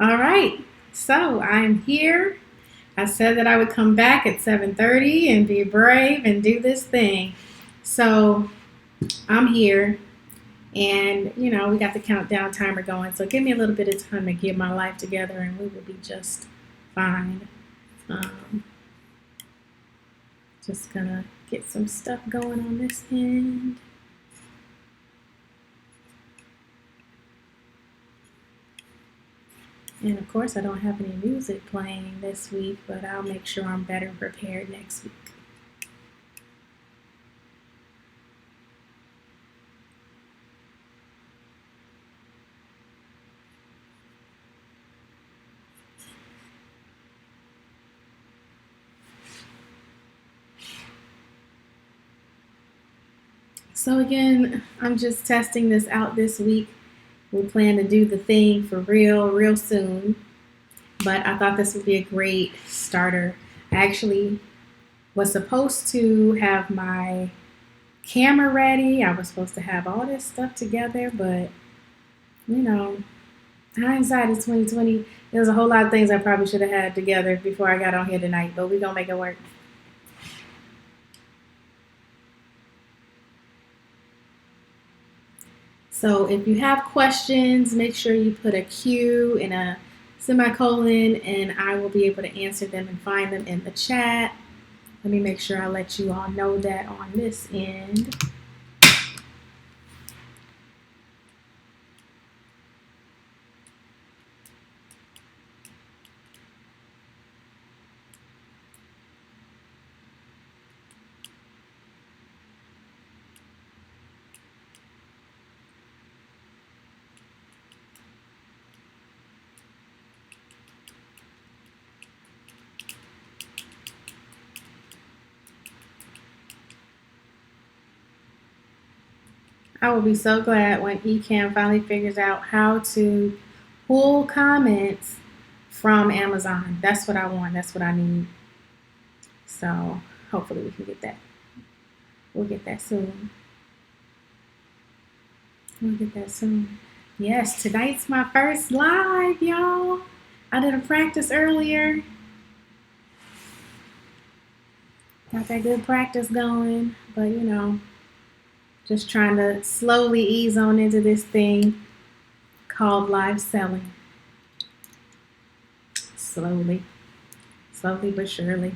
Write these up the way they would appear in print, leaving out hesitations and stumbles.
All right. So I'm here. I said that I would come back at 7:30 and be brave and do this thing. So I'm here, and we got the countdown timer going. So give me a little bit of time to get my life together, and we will be just fine. Um, just gonna get some stuff going on this end. And of course, I don't have any music playing this week, but I'll make sure I'm better prepared next week. So again, I'm just testing this out this week. We plan to do the thing for real soon. But I thought this would be a great starter. I actually was supposed to have my camera ready. I was supposed to have all this stuff together, but you know, hindsight is 2020. There's a whole lot of things I probably should have had together before I got on here tonight, but we're gonna make it work. So if you have questions, make sure you put a Q and a semicolon, and I will be able to answer them and find them in the chat. Let me make sure I let you all know that on this end. I will be so glad when Ecamm finally figures out how to pull comments from Amazon. That's what I want. That's what I need. So hopefully we can get that. We'll get that soon. We'll get that soon. Yes, tonight's my first live, y'all. I did a practice earlier. Got that good practice going, but just trying to slowly ease on into this thing called live selling. Slowly, slowly but surely.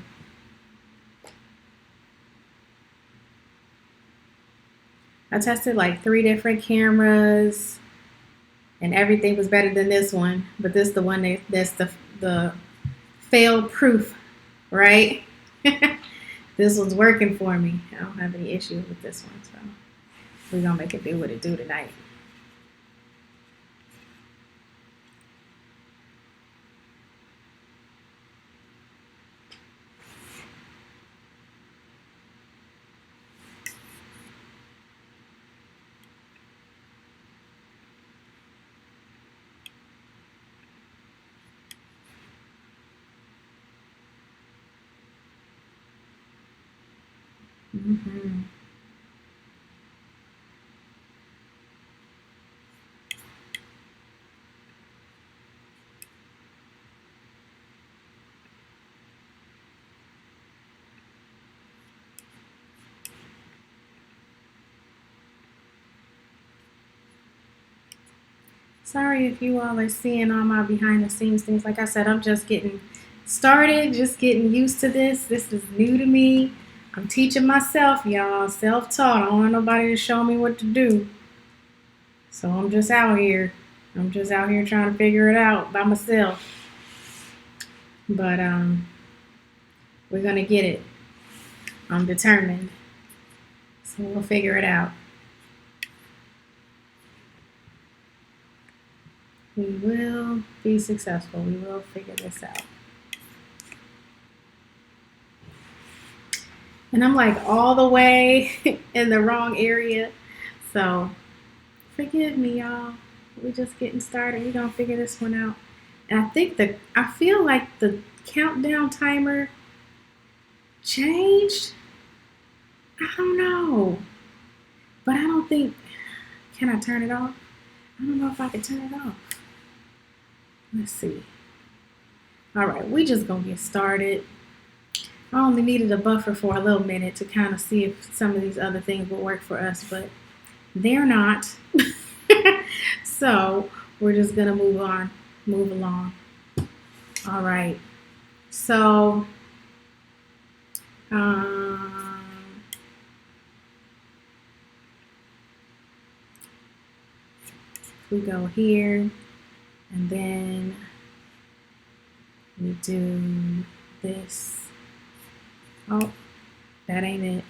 I tested like 3 different cameras, and everything was better than this one. But this is the one that's the fail proof, right? This one's working for me. I don't have any issues with this one, so we're gonna make it do what it do tonight. Mm-hmm. Sorry if you all are seeing all my behind the scenes things. Like I said, I'm just getting started, just getting used to this. This is new to me. I'm teaching myself, y'all, self taught. I don't want nobody to show me what to do. So I'm just out here. I'm just out here trying to figure it out by myself. But we're gonna get it. I'm determined. So we'll figure it out. We will be successful. We will figure this out. And I'm like all the way in the wrong area. So forgive me, y'all. We're just getting started. We're gonna figure this one out. And I feel like the countdown timer changed. I don't know. But I don't think, can I turn it off? I don't know if I can turn it off. Let's see. All right, we just gonna get started. I only needed a buffer for a little minute to kind of see if some of these other things will work for us, but they're not. So we're just gonna move along. All right. So we go here, and then we do this. Oh, that ain't it.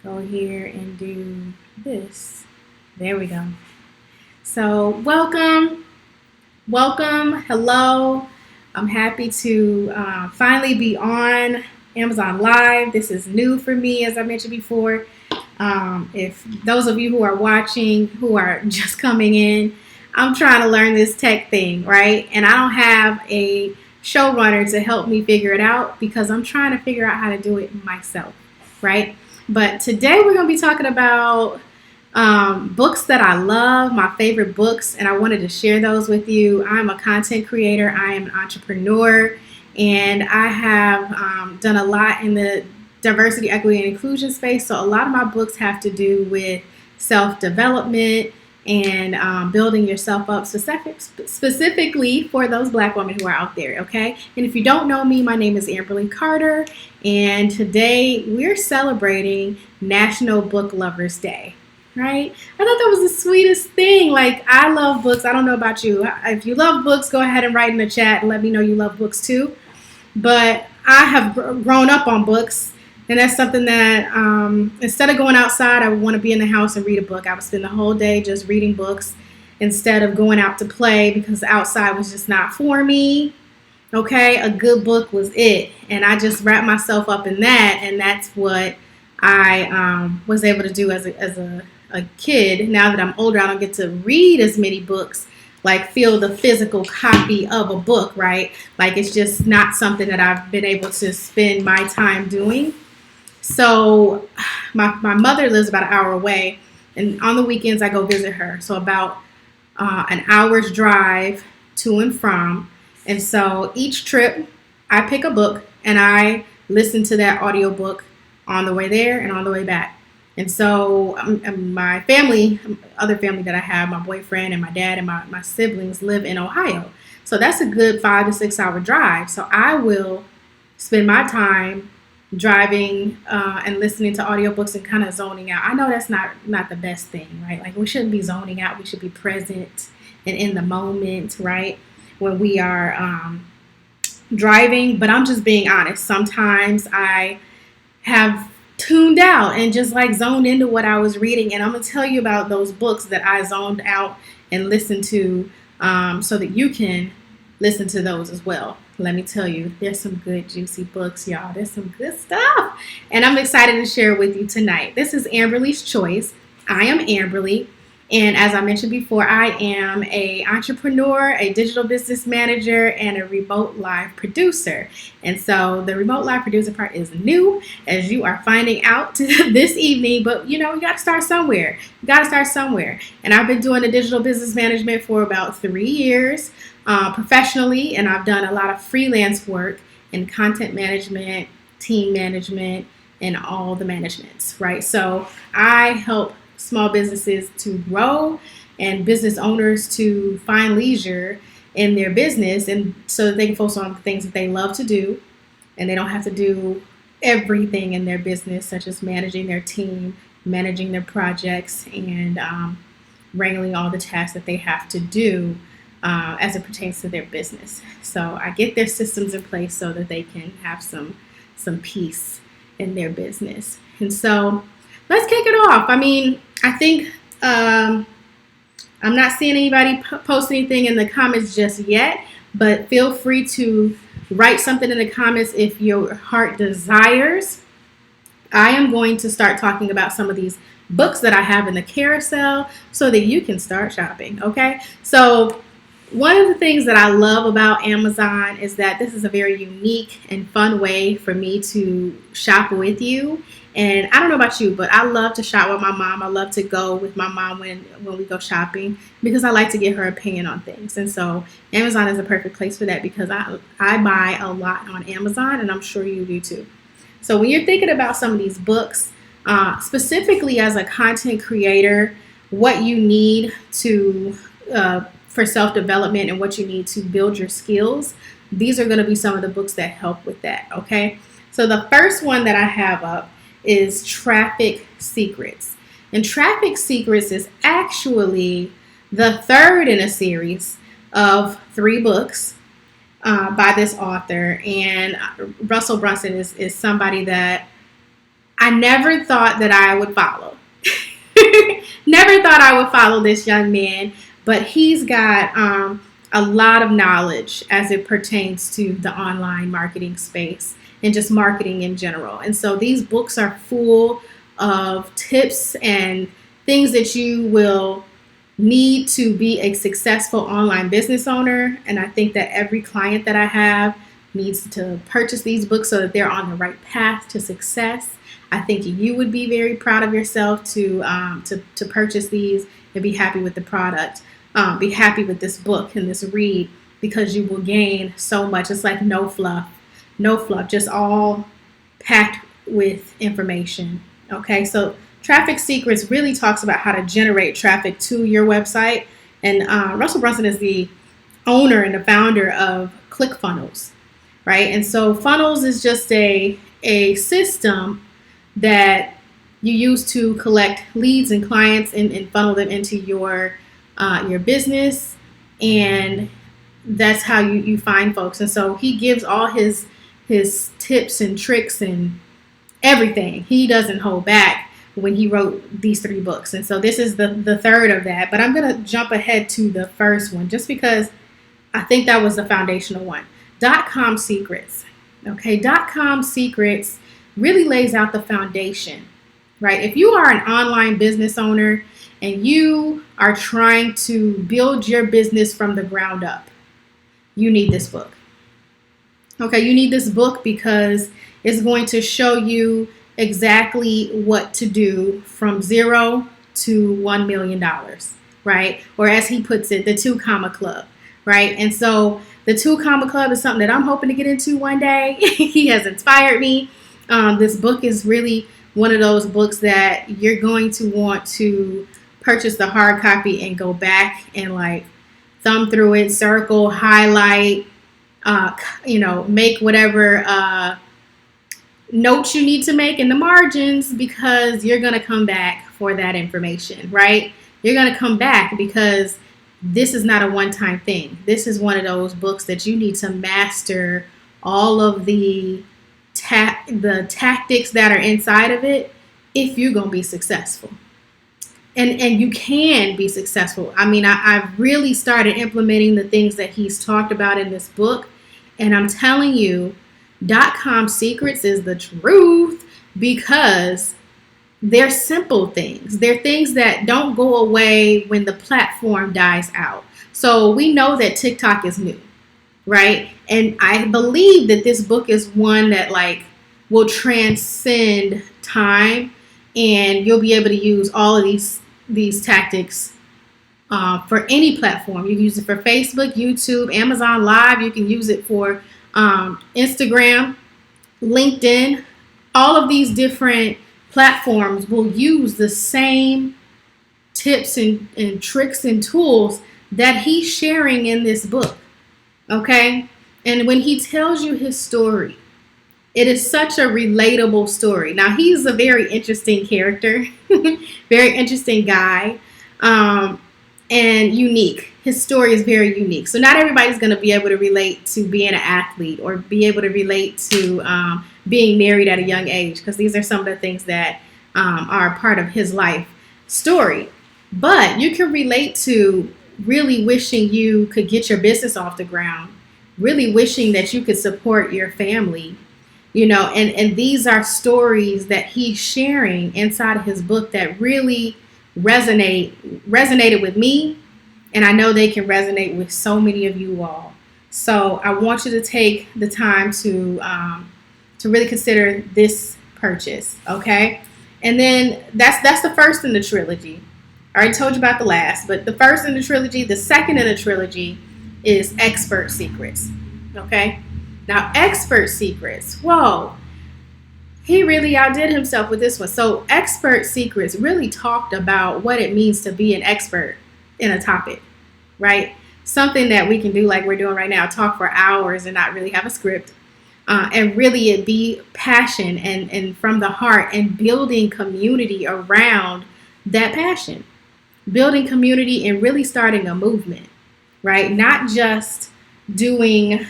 Go here and do this. There we go. So welcome, hello. I'm happy to finally be on Amazon Live. This is new for me, as I mentioned before. If those of you who are watching, who are just coming in, I'm trying to learn this tech thing, right? And I don't have a showrunner to help me figure it out because I'm trying to figure out how to do it myself, right? But today we're going to be talking about books that I love, my favorite books, and I wanted to share those with you. I'm a content creator. I am an entrepreneur, and I have done a lot in the diversity, equity, and inclusion space. So a lot of my books have to do with self-development and building yourself up specifically for those Black women who are out there, okay? And if you don't know me, my name is Amberly Carter, and today we're celebrating National Book Lovers Day, right? I thought that was the sweetest thing. Like, I love books. I don't know about you. If you love books, go ahead and write in the chat and let me know you love books too. But I have grown up on books. And that's something that instead of going outside, I would want to be in the house and read a book. I would spend the whole day just reading books instead of going out to play because outside was just not for me. Okay, a good book was it. And I just wrapped myself up in that. And that's what I was able to do as a kid. Now that I'm older, I don't get to read as many books, like feel the physical copy of a book, right? Like it's just not something that I've been able to spend my time doing. So my mother lives about an hour away, and on the weekends I go visit her. So about an hour's drive to and from. And so each trip I pick a book and I listen to that audiobook on the way there and on the way back. And so my family, other family that I have, my boyfriend and my dad and my siblings live in Ohio. So that's a good 5 to 6 hour drive. So I will spend my time driving and listening to audiobooks and kind of zoning out. I know that's not the best thing, right? Like we shouldn't be zoning out. We should be present and in the moment, right? When we are driving. But I'm just being honest. Sometimes I have tuned out and just like zoned into what I was reading. And I'm going to tell you about those books that I zoned out and listened to so that you can listen to those as well. Let me tell you, there's some good juicy books, y'all. There's some good stuff. And I'm excited to share with you tonight. This is Amberly's Choice. I am Amberly. And as I mentioned before, I am an entrepreneur, a digital business manager, and a remote live producer. And so the remote live producer part is new, as you are finding out this evening. But, you know, you got to start somewhere. And I've been doing the digital business management for about 3 years professionally. And I've done a lot of freelance work in content management, team management, and all the managements, right? So I help small businesses to grow and business owners to find leisure in their business, and so that they can focus on the things that they love to do, and they don't have to do everything in their business, such as managing their team, managing their projects, and wrangling all the tasks that they have to do as it pertains to their business. So I get their systems in place so that they can have some peace in their business. And so let's kick it off. I mean, I think I'm not seeing anybody post anything in the comments just yet, but feel free to write something in the comments if your heart desires. I am going to start talking about some of these books that I have in the carousel so that you can start shopping, okay? So one of the things that I love about Amazon is that this is a very unique and fun way for me to shop with you. And I don't know about you, but I love to shop with my mom. I love to go with my mom when we go shopping because I like to get her opinion on things. And so Amazon is a perfect place for that because I buy a lot on Amazon, and I'm sure you do too. So when you're thinking about some of these books, specifically as a content creator, what you need to for self-development and what you need to build your skills, these are going to be some of the books that help with that. Okay, so the first one that I have up is Traffic Secrets, and Traffic Secrets is actually the third in a series of 3 books by this author. And Russell Brunson is somebody that I never thought that I would follow. Never thought I would follow this young man, but he's got a lot of knowledge as it pertains to the online marketing space and just marketing in general. And so these books are full of tips and things that you will need to be a successful online business owner. And I think that every client that I have needs to purchase these books so that they're on the right path to success. I think you would be very proud of yourself to purchase these and be happy with the product. Be happy with this book and this read because you will gain so much. It's like no fluff, just all packed with information. Okay, so Traffic Secrets really talks about how to generate traffic to your website. And Russell Brunson is the owner and the founder of ClickFunnels, right? And so funnels is just a system that you use to collect leads and clients and funnel them into your business, and that's how you find folks. And so he gives all his tips and tricks and everything. He doesn't hold back when he wrote these 3 books. And so this is the third of that. But I'm going to jump ahead to the first one just because I think that was the foundational one. .com Secrets. Okay, .com Secrets really lays out the foundation, right? If you are an online business owner and you are trying to build your business from the ground up, you need this book. Okay, you need this book because it's going to show you exactly what to do from 0 to $1 million, right? Or as he puts it, the 2 Comma Club, right? And so the 2 Comma Club is something that I'm hoping to get into one day. He has inspired me. This book is really one of those books that you're going to want to purchase the hard copy and go back and like thumb through it, circle, highlight, make whatever notes you need to make in the margins because you're going to come back for that information, right? You're going to come back because this is not a one-time thing. This is one of those books that you need to master all of the tactics that are inside of it if you're going to be successful. And you can be successful. I mean, I've really started implementing the things that he's talked about in this book. And I'm telling you, .com Secrets is the truth because they're simple things. They're things that don't go away when the platform dies out. So we know that TikTok is new, right? And I believe that this book is one that like will transcend time, and you'll be able to use all of these tactics for any platform. You can use it for Facebook, YouTube, Amazon Live. You can use it for Instagram, LinkedIn. All of these different platforms will use the same tips and tricks and tools that he's sharing in this book. Okay? And when he tells you his story, it is such a relatable story. Now, he's a very interesting character, very interesting guy, and unique. His story is very unique. So not everybody's going to be able to relate to being an athlete or be able to relate to being married at a young age, because these are some of the things that are a part of his life story. But you can relate to really wishing you could get your business off the ground, really wishing that you could support your family, and these are stories that he's sharing inside of his book that really resonated with me, and I know they can resonate with so many of you all. So I want you to take the time to really consider this purchase. Okay, and then that's the first in the trilogy. I already told you about the last, but the first in the trilogy, the second in the trilogy is Expert Secrets. Okay, now Expert Secrets. Whoa, he really outdid himself with this one. So Expert Secrets really talked about what it means to be an expert in a topic, right? Something that we can do like we're doing right now, talk for hours and not really have a script. And really it be passion and from the heart and building community around that passion. Building community and really starting a movement, right? Doing,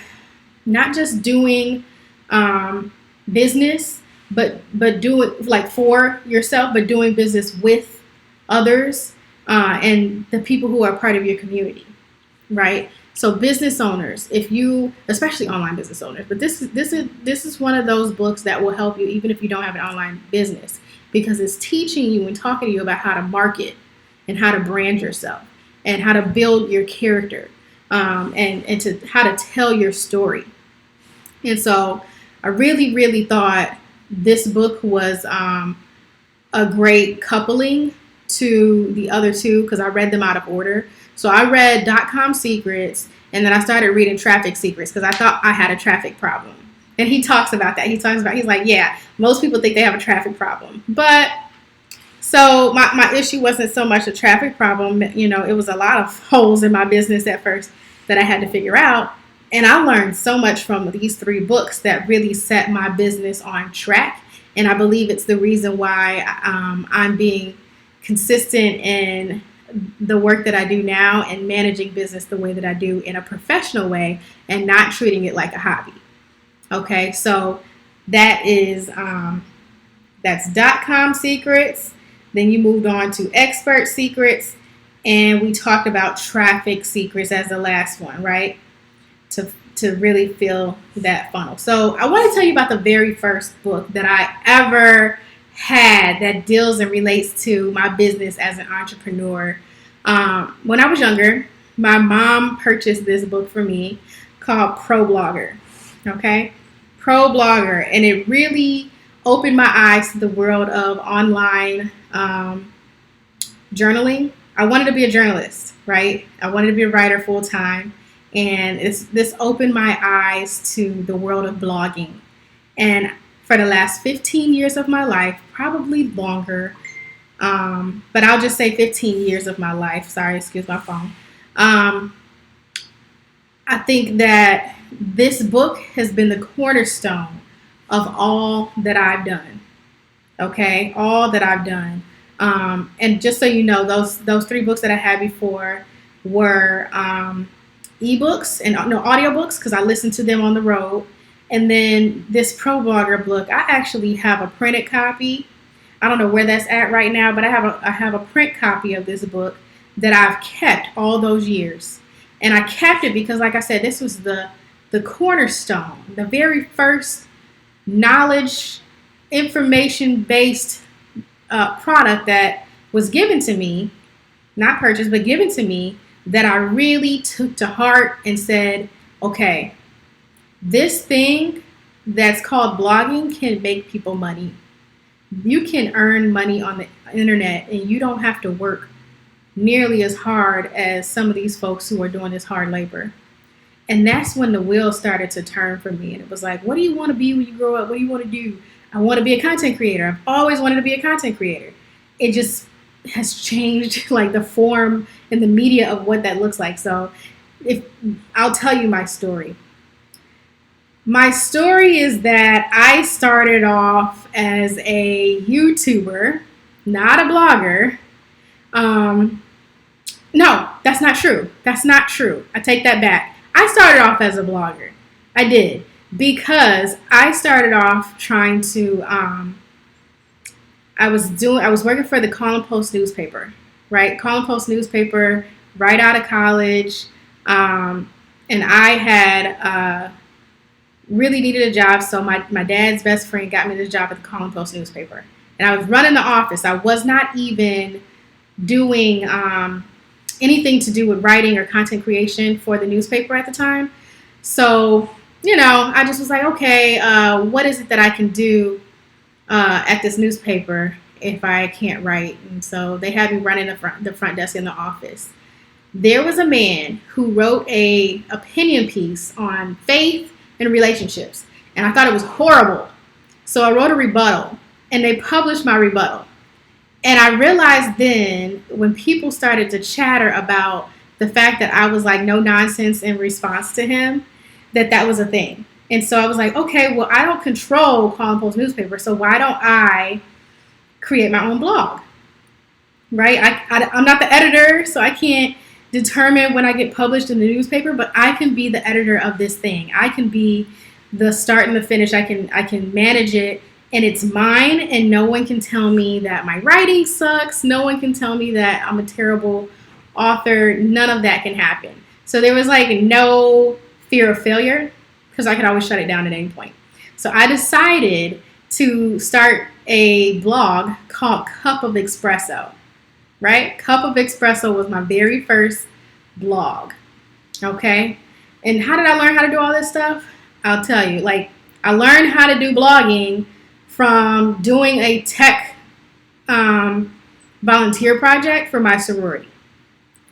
not just doing business, but do it like for yourself, but doing business with others and the people who are part of your community, right? So business owners, if you, especially online business owners, but this is one of those books that will help you even if you don't have an online business, because it's teaching you and talking to you about how to market and how to brand yourself and how to build your character and to how to tell your story. And so I really, really thought this book was a great coupling to the other two because I read them out of order. So I read .com Secrets, and then I started reading Traffic Secrets because I thought I had a traffic problem. And he talks about that. He's like, yeah, most people think they have a traffic problem. But so my issue wasn't so much a traffic problem. You know, it was a lot of holes in my business at first that I had to figure out. And I learned so much from these 3 books that really set my business on track. And I believe it's the reason why I'm being consistent in the work that I do now and managing business the way that I do in a professional way and not treating it like a hobby. Okay, so that is that's .com Secrets. Then you moved on to Expert Secrets, and we talked about Traffic Secrets as the last one, right? To really fill that funnel. So I want to tell you about the very first book that I ever had that deals and relates to my business as an entrepreneur. When I was younger, my mom purchased this book for me called Pro Blogger. Okay, Pro Blogger, and it really opened my eyes to the world of online journaling. I wanted to be a journalist, right? I wanted to be a writer full time, and this opened my eyes to the world of blogging. And for the last 15 years of my life, probably longer, but I'll just say 15 years of my life. Sorry, excuse my phone. I think that this book has been the cornerstone of all that I've done. Okay, all that I've done. And just so you know, those 3 books that I had before were ebooks and audiobooks because I listened to them on the road. And then this Pro Blogger book, I actually have a printed copy. I don't know where that's at right now, but I have a print copy of this book that I've kept all those years. And I kept it because, like I said, this was the cornerstone, the very first knowledge, information-based product that was given to me, not purchased, but given to me, that I really took to heart and said, okay, this thing that's called blogging can make people money. You can earn money on the internet and you don't have to work nearly as hard as some of these folks who are doing this hard labor. And that's when the wheels started to turn for me. And it was like, what do you want to be when you grow up? What do you want to do? I want to be a content creator. I've always wanted to be a content creator. It just has changed like the form and the media of what that looks like. So if I'll tell you my story. My story is that I started off as a YouTuber, not a blogger. No, that's not true. That's not true. I take that back. I started off as a blogger. I did. Because I started off trying to, I was working for the Colin Post newspaper, right? Colin Post newspaper, right out of college. And I had really needed a job. So my dad's best friend got me this job at the Colin Post newspaper. And I was running the office. I was not even doing anything to do with writing or content creation for the newspaper at the time. So, I just was like, okay, what is it that I can do at this newspaper if I can't write. And so they had me running the front desk in the office. There was a man who wrote a opinion piece on faith and relationships, and I thought it was horrible. So I wrote a rebuttal, and they published my rebuttal. And I realized then, when people started to chatter about the fact that I was like no nonsense in response to him, that was a thing. And so I was like, okay, well, I don't control Colin Post newspaper, so why don't I create my own blog? Right? I'm not the editor, so I can't determine when I get published in the newspaper, but I can be the editor of this thing. I can be the start and the finish. I can manage it, and it's mine, and no one can tell me that my writing sucks. No one can tell me that I'm a terrible author. None of that can happen. So there was like no fear of failure, because I could always shut it down at any point. So I decided to start a blog called Cup of Espresso, right? Cup of Espresso was my very first blog, okay? And how did I learn how to do all this stuff? I'll tell you. Like, I learned how to do blogging from doing a tech volunteer project for my sorority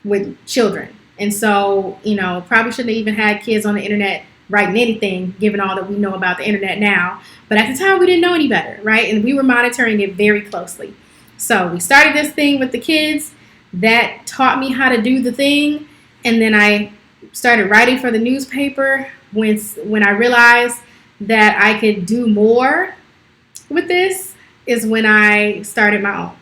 with children. And so, probably shouldn't have even had kids on the internet writing anything, given all that we know about the internet now. But at the time, we didn't know any better, right? And we were monitoring it very closely. So we started this thing with the kids. That taught me how to do the thing. And then I started writing for the newspaper when I realized that I could do more with this is when I started my own,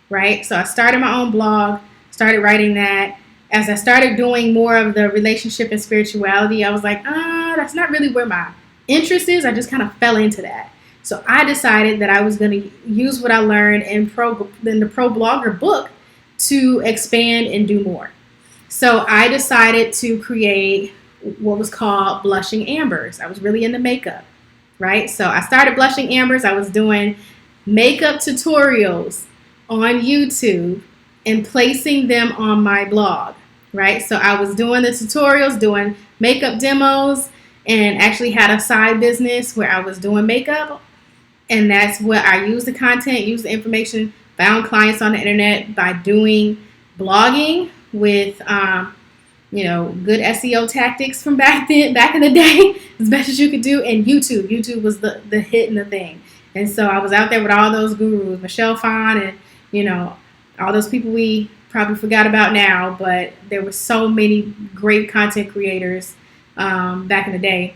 right? So I started my own blog, started writing that. As I started doing more of the relationship and spirituality, I was like, that's not really where my interest is. I just kind of fell into that. So I decided that I was going to use what I learned in the Pro Blogger book to expand and do more. So I decided to create what was called Blushing Ambers. I was really into makeup, right? So I started Blushing Ambers. I was doing makeup tutorials on YouTube and placing them on my blog, right? So I was doing the tutorials, doing makeup demos, and actually had a side business where I was doing makeup. And that's what I used the content, used the information, found clients on the internet by doing blogging with, good SEO tactics from back in the day, as best as you could do, and YouTube. YouTube was the hit and the thing. And so I was out there with all those gurus, Michelle Phan and, all those people we probably forgot about now, but there were so many great content creators back in the day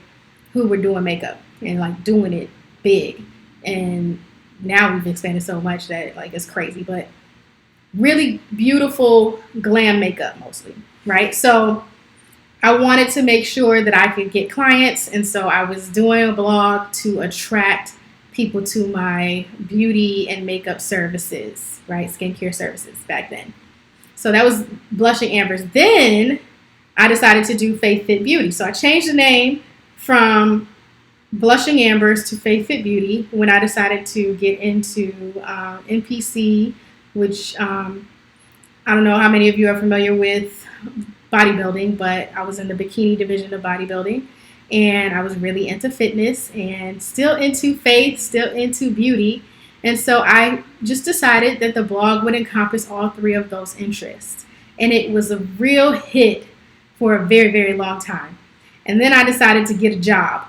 who were doing makeup and like doing it big. And now we've expanded so much that like it's crazy, but really beautiful glam makeup mostly, right? So I wanted to make sure that I could get clients, and so I was doing a blog to attract people to my beauty and makeup services, right? Skincare services back then. So that was Blushing Ambers. Then I decided to do Faith Fit Beauty. So I changed the name from Blushing Ambers to Faith Fit Beauty when I decided to get into NPC, which I don't know how many of you are familiar with bodybuilding, but I was in the bikini division of bodybuilding. And I was really into fitness and still into faith, still into beauty. And so I just decided that the blog would encompass all three of those interests. And it was a real hit for a very, very long time. And then I decided to get a job.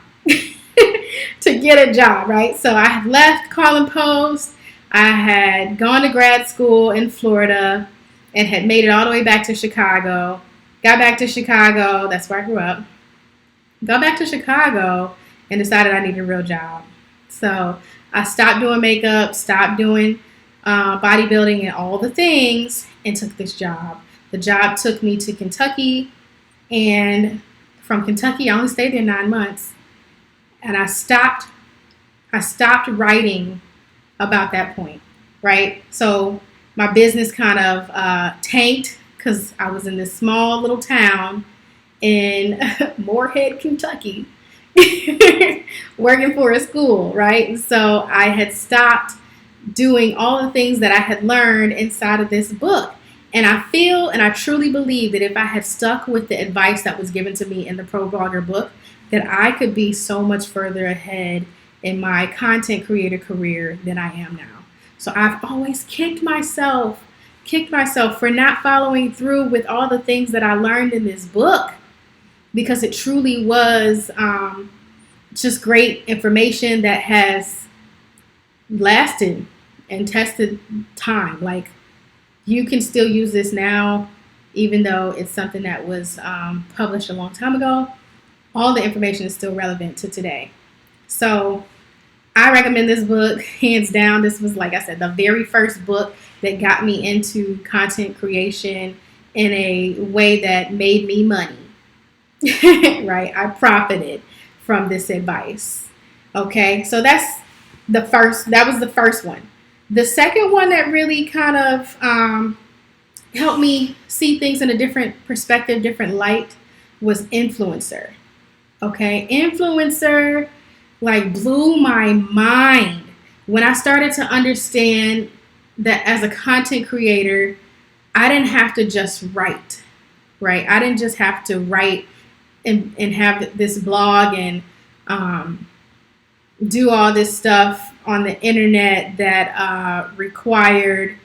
Right? So I had left Colin Post. I had gone to grad school in Florida and had made it all the way back to Chicago. Got back to Chicago. That's where I grew up. Got back to Chicago and decided I needed a real job. So I stopped doing makeup, stopped doing bodybuilding and all the things, and took this job. The job took me to Kentucky, and from Kentucky, I only stayed there 9 months. And I stopped writing about that point, right? So my business kind of tanked because I was in this small little town in Moorhead, Kentucky, working for a school, right? So I had stopped doing all the things that I had learned inside of this book. And I feel and I truly believe that if I had stuck with the advice that was given to me in the Pro Blogger book, that I could be so much further ahead in my content creator career than I am now. So I've always kicked myself for not following through with all the things that I learned in this book, because it truly was just great information that has lasted and tested time. Like, you can still use this now, even though it's something that was published a long time ago. All the information is still relevant to today. So I recommend this book, hands down. This was, like I said, the very first book that got me into content creation in a way that made me money. Right? I profited from this advice. Okay, so that was the first one. The second one that really kind of helped me see things in a different perspective, different light, was Influencer. Okay, Influencer like blew my mind when I started to understand that as a content creator, I didn't have to just write, right? I didn't just have to write and have this blog and do all this stuff on the internet that required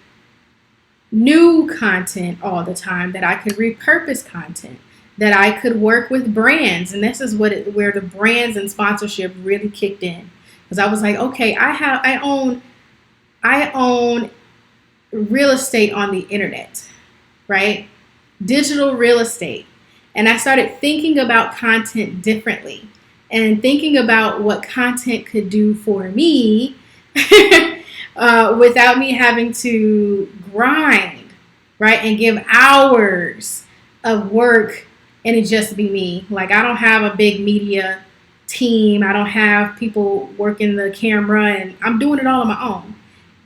new content all the time, that I could repurpose content, that I could work with brands. And this is where the brands and sponsorship really kicked in. Because I was like, okay, I own real estate on the internet, right? Digital real estate. And I started thinking about content differently and thinking about what content could do for me without me having to grind, right? And give hours of work and it just be me. Like, I don't have a big media team. I don't have people working the camera, and I'm doing it all on my own.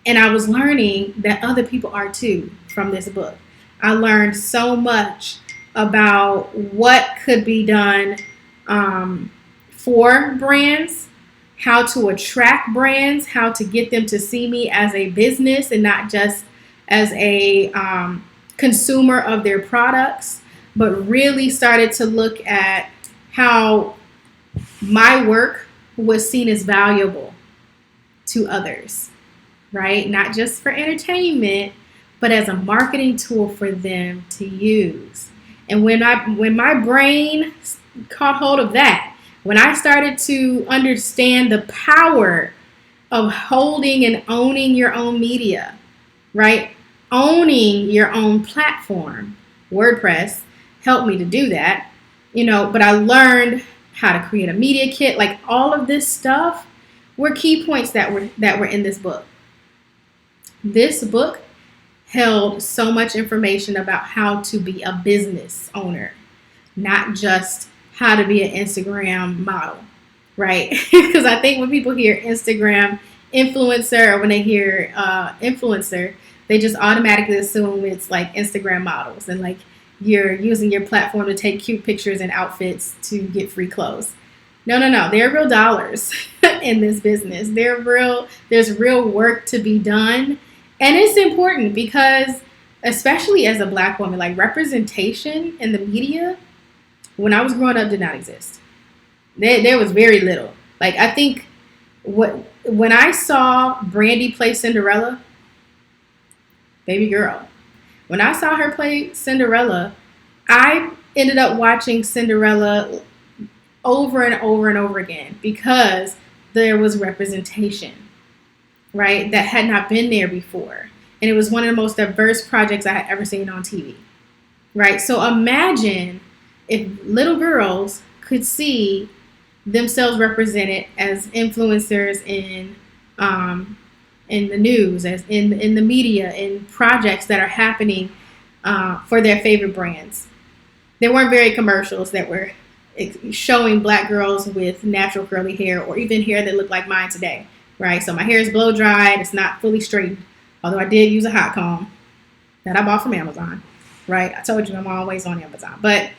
And I was learning that other people are too from this book. I learned so much about what could be done for brands, how to attract brands, how to get them to see me as a business and not just as a consumer of their products, but really started to look at how my work was seen as valuable to others, right? Not just for entertainment, but as a marketing tool for them to use. And when my brain caught hold of that, when I started to understand the power of holding and owning your own media, right? Owning your own platform, WordPress helped me to do that, but I learned how to create a media kit. Like, all of this stuff were key points that were in this book. This book held so much information about how to be a business owner, not just how to be an Instagram model, right? Because I think when people hear Instagram influencer, or when they hear influencer, they just automatically assume it's like Instagram models and like you're using your platform to take cute pictures and outfits to get free clothes. No. There are real dollars in this business. There's real work to be done. And it's important because, especially as a Black woman, like, representation in the media, when I was growing up, did not exist. There was very little. Like, I think when I saw Brandy play Cinderella, baby girl, when I saw her play Cinderella, I ended up watching Cinderella over and over and over again because there was representation, right, that had not been there before. And it was one of the most diverse projects I had ever seen on TV, right? So imagine if little girls could see themselves represented as influencers in the news, as in the media, in projects that are happening for their favorite brands. There weren't very commercials that were showing Black girls with natural curly hair or even hair that looked like mine today, right? So my hair is blow dried. It's not fully straightened, although I did use a hot comb that I bought from Amazon, right? I told you I'm always on Amazon. But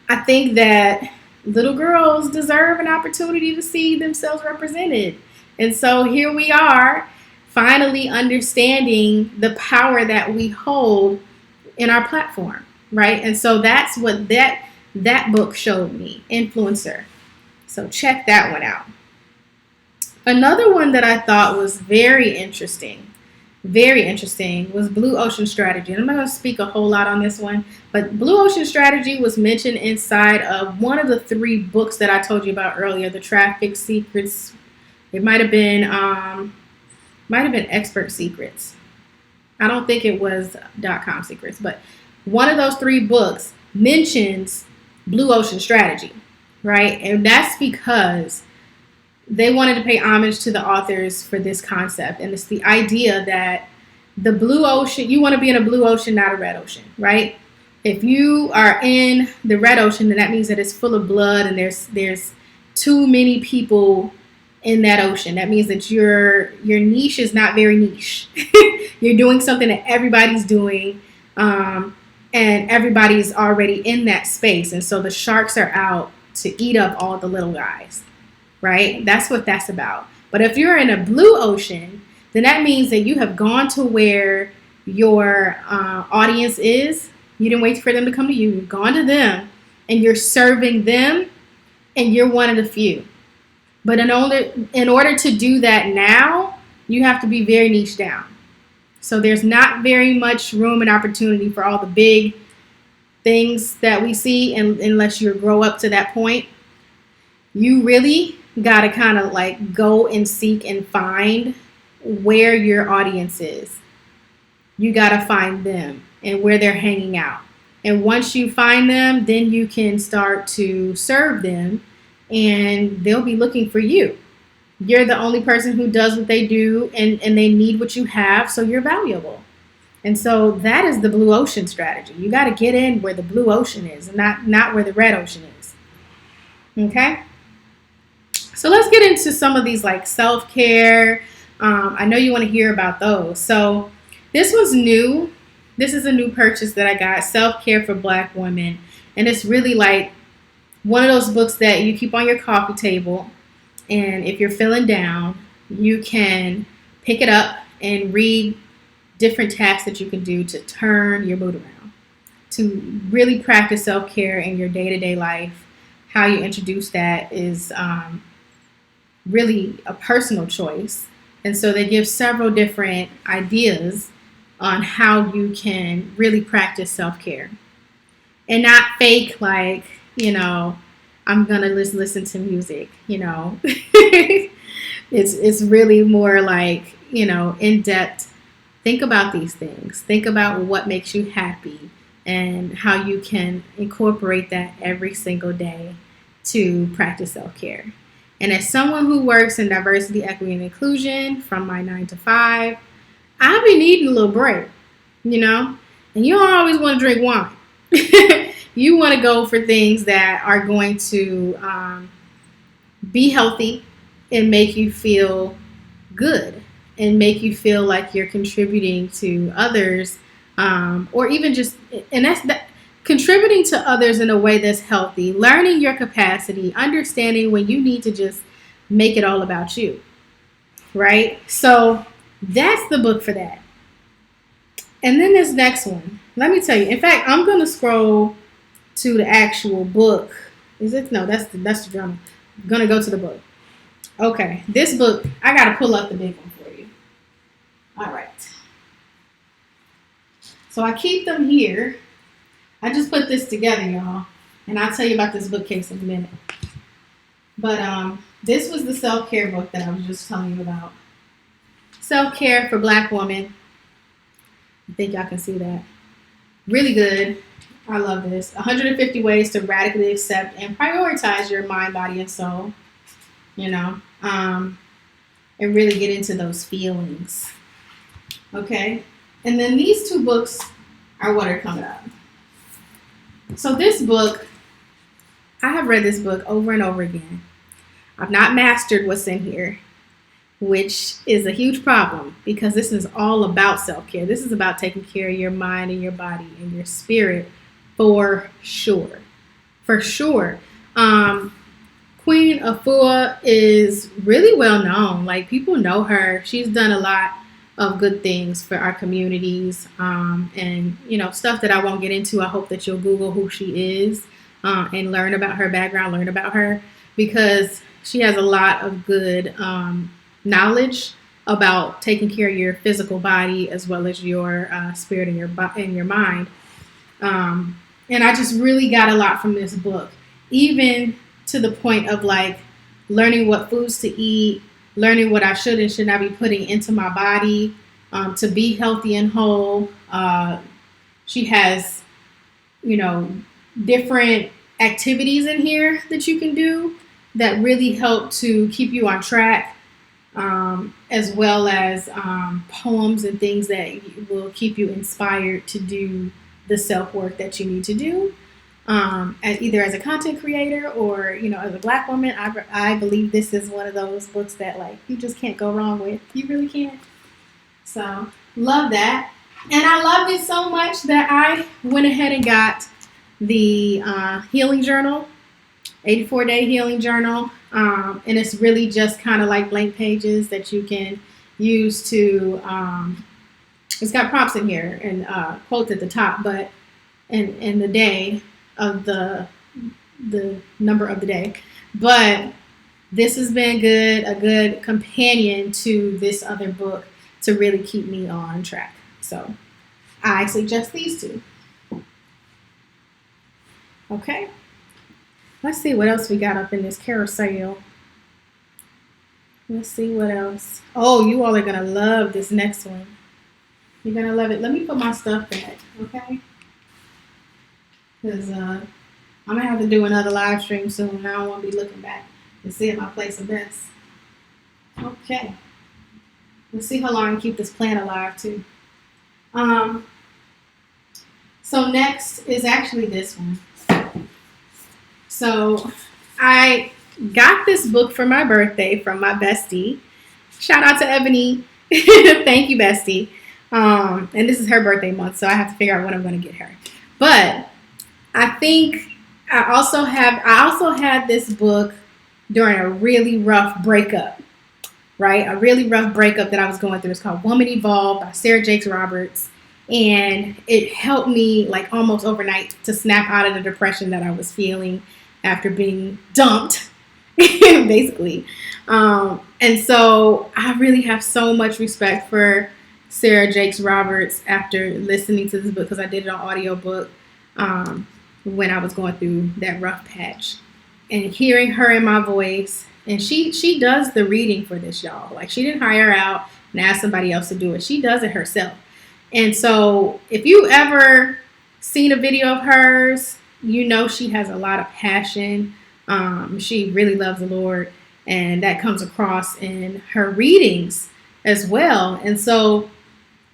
I think that little girls deserve an opportunity to see themselves represented. And so here we are, finally understanding the power that we hold in our platform, right? And so that's what that book showed me, Influencer. So check that one out. Another one that I thought was very interesting, was Blue Ocean Strategy. And I'm not going to speak a whole lot on this one, but Blue Ocean Strategy was mentioned inside of one of the 3 books that I told you about earlier, the Traffic Secrets. It might have been Expert Secrets. I don't think it was .com Secrets, but one of those 3 books mentions Blue Ocean Strategy, right? And that's because they wanted to pay homage to the authors for this concept. And it's the idea that the blue ocean, you want to be in a blue ocean, not a red ocean, right? If you are in the red ocean, then that means that it's full of blood and there's too many people in that ocean. That means that your niche is not very niche. You're doing something that everybody's doing, and everybody's already in that space. And so the sharks are out to eat up all the little guys. Right? That's what that's about. But if you're in a blue ocean, then that means that you have gone to where your audience is. You didn't wait for them to come to you. You've gone to them and you're serving them, and you're one of the few. But in order to do that now, you have to be very niche down. So there's not very much room and opportunity for all the big things that we see, unless you grow up to that point. You really got to kind of like go and seek and find where your audience is. You got to find them and where they're hanging out. And once you find them, then you can start to serve them, and they'll be looking for you. You're the only person who does what they do, and they need what you have, so you're valuable. And so that is the blue ocean strategy. You got to get in where the blue ocean is, and not where the red ocean is. Okay? So let's get into some of these, like self-care. I know you want to hear about those. So this was new. This is a new purchase that I got, Self-Care for Black Women. And it's really like one of those books that you keep on your coffee table. And if you're feeling down, you can pick it up and read different tasks that you can do to turn your mood around, to really practice self-care in your day-to-day life. How you introduce that is really a personal choice. And so they give several different ideas on how you can really practice self-care. And not fake, like, I'm going to listen to music, It's really more like, in-depth. Think about these things. Think about what makes you happy and how you can incorporate that every single day to practice self-care. And as someone who works in diversity, equity, and inclusion from my 9 to 5, I be needing a little break, And you don't always want to drink wine. You want to go for things that are going to be healthy and make you feel good and make you feel like you're contributing to others, or even just, and that's that. Contributing to others in a way that's healthy, learning your capacity, understanding when you need to just make it all about you, right? So that's the book for that. And then this next one, let me tell you. In fact, I'm going to scroll to the actual book. Is it? No, that's the journal. I'm going to go to the book. Okay, this book, I got to pull up the big one for you. All right. So I keep them here. I just put this together, y'all, and I'll tell you about this bookcase in a minute. But this was the self-care book that I was just telling you about. Self-Care for Black Women. I think y'all can see that. Really good. I love this. 150 ways to radically accept and prioritize your mind, body, and soul. And really get into those feelings. Okay? And then these 2 books are what are coming up. So this book, I have read this book over and over again. I've not mastered what's in here, which is a huge problem because this is all about self-care. This is about taking care of your mind and your body and your spirit for sure. For sure. Queen Afua is really well known. Like, people know her. She's done a lot of good things for our communities, and stuff that I won't get into. I hope that you'll Google who she is and learn about her background, learn about her. because she has a lot of good knowledge about taking care of your physical body as well as your spirit and your mind. And I just really got a lot from this book, even to the point of like learning what foods to eat, learning what I should and should not be putting into my body to be healthy and whole. She has, different activities in here that you can do that really help to keep you on track, as well as poems and things that will keep you inspired to do the self-work that you need to do, either as a content creator or, as a Black woman. I believe this is one of those books that, like, you just can't go wrong with. You really can't. So, love that. And I loved it so much that I went ahead and got the healing journal, 84-day healing journal. And it's really just kind of like blank pages that you can use to, it's got prompts in here and quotes at the top, but in the day of the number of the day. But this has been a good companion to this other book to really keep me on track. So I suggest these two. Okay. Let's see what else we got up in this carousel. Let's see what else. Oh, you all are going to love this next one. You're going to love it. Let me put my stuff back, okay? Because I'm going to have to do another live stream soon. I don't want to be looking back and seeing my place of best. Okay. Let's see how long I can keep this plant alive, too. So next is actually this one. So I got this book for my birthday from my bestie. Shout out to Ebony. Thank you, bestie. And this is her birthday month, so I have to figure out what I'm going to get her. But I think I also had this book during a really rough breakup, right? A really rough breakup that I was going through. It's called Woman Evolved by Sarah Jakes Roberts. And it helped me like almost overnight to snap out of the depression that I was feeling after being dumped, basically. And so I really have so much respect for Sarah Jakes Roberts after listening to this book, because I did it on audiobook when I was going through that rough patch. And hearing her in my voice, and she does the reading for this, y'all. Like, she didn't hire out and ask somebody else to do it. She does it herself. And so if you ever seen a video of hers, you know she has a lot of passion. She really loves the Lord, and that comes across in her readings as well. And so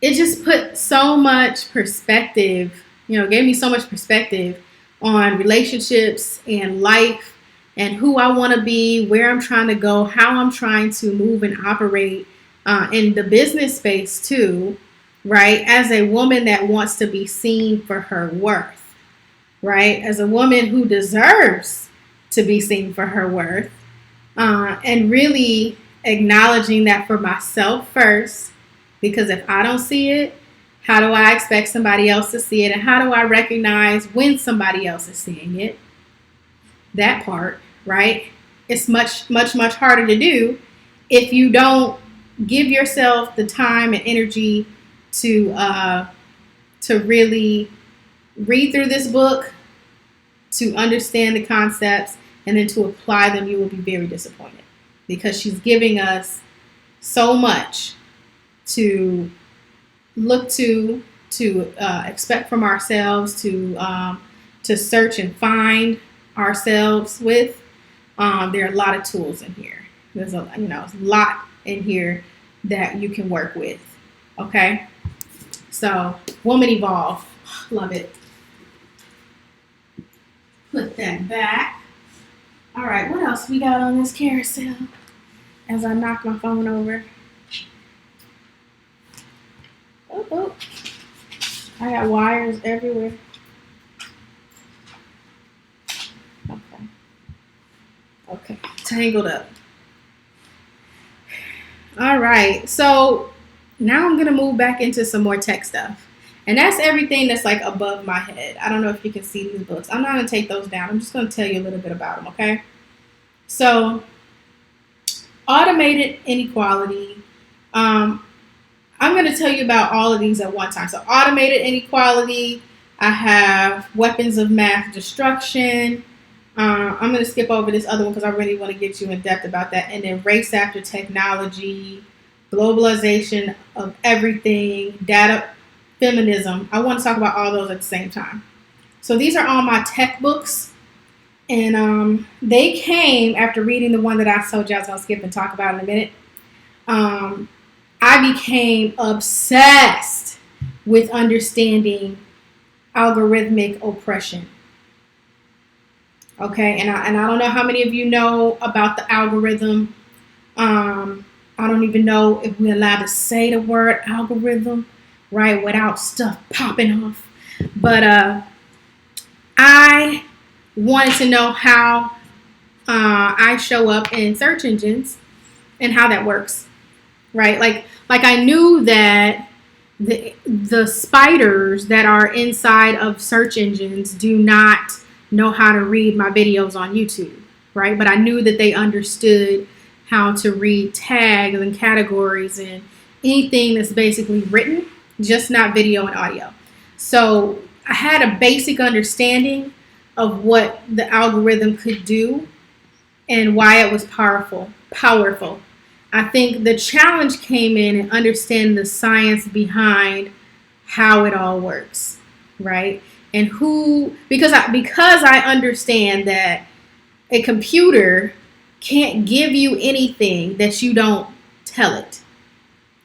it just put so much perspective, gave me so much perspective on relationships and life and who I want to be, where I'm trying to go, how I'm trying to move and operate in the business space too. Right? As a woman that wants to be seen for her worth, right? As a woman who deserves to be seen for her worth, and really acknowledging that for myself first, because if I don't see it, how do I expect somebody else to see it? And how do I recognize when somebody else is seeing it? That part, right? It's much, much, much harder to do if you don't give yourself the time and energy to really read through this book, to understand the concepts, and then to apply them. You will be very disappointed, because she's giving us so much to look to expect from ourselves, to search and find ourselves with. There are a lot of tools in here. There's a lot in here that you can work with. Okay. So, Woman Evolve. Love it. Put that back. All right, what else we got on this carousel as I knock my phone over? Oh. I got wires everywhere. Okay. Tangled up. All right, so now I'm going to move back into some more tech stuff. And that's everything that's like above my head. I don't know if you can see these books. I'm not going to take those down. I'm just going to tell you a little bit about them, okay? So automated inequality. I'm going to tell you about all of these at one time. So automated inequality. I have weapons of math destruction. I'm going to skip over this other one because I really want to get you in depth about that. And then race after technology, globalization of everything, data, feminism. I want to talk about all those at the same time. So these are all my tech books. And they came after reading the one that I told you I was going to skip and talk about in a minute. I became obsessed with understanding algorithmic oppression. Okay, and I don't know how many of you know about the algorithm. I don't even know if we're allowed to say the word algorithm, right, without stuff popping off. But I wanted to know how I show up in search engines and how that works, right? Like I knew that the spiders that are inside of search engines do not know how to read my videos on YouTube, right? But I knew that they understood how to read tags and categories and anything that's basically written, just not video and audio. So I had a basic understanding of what the algorithm could do and why it was powerful. I think the challenge came in understanding the science behind how it all works, right? And because I understand that a computer can't give you anything that you don't tell it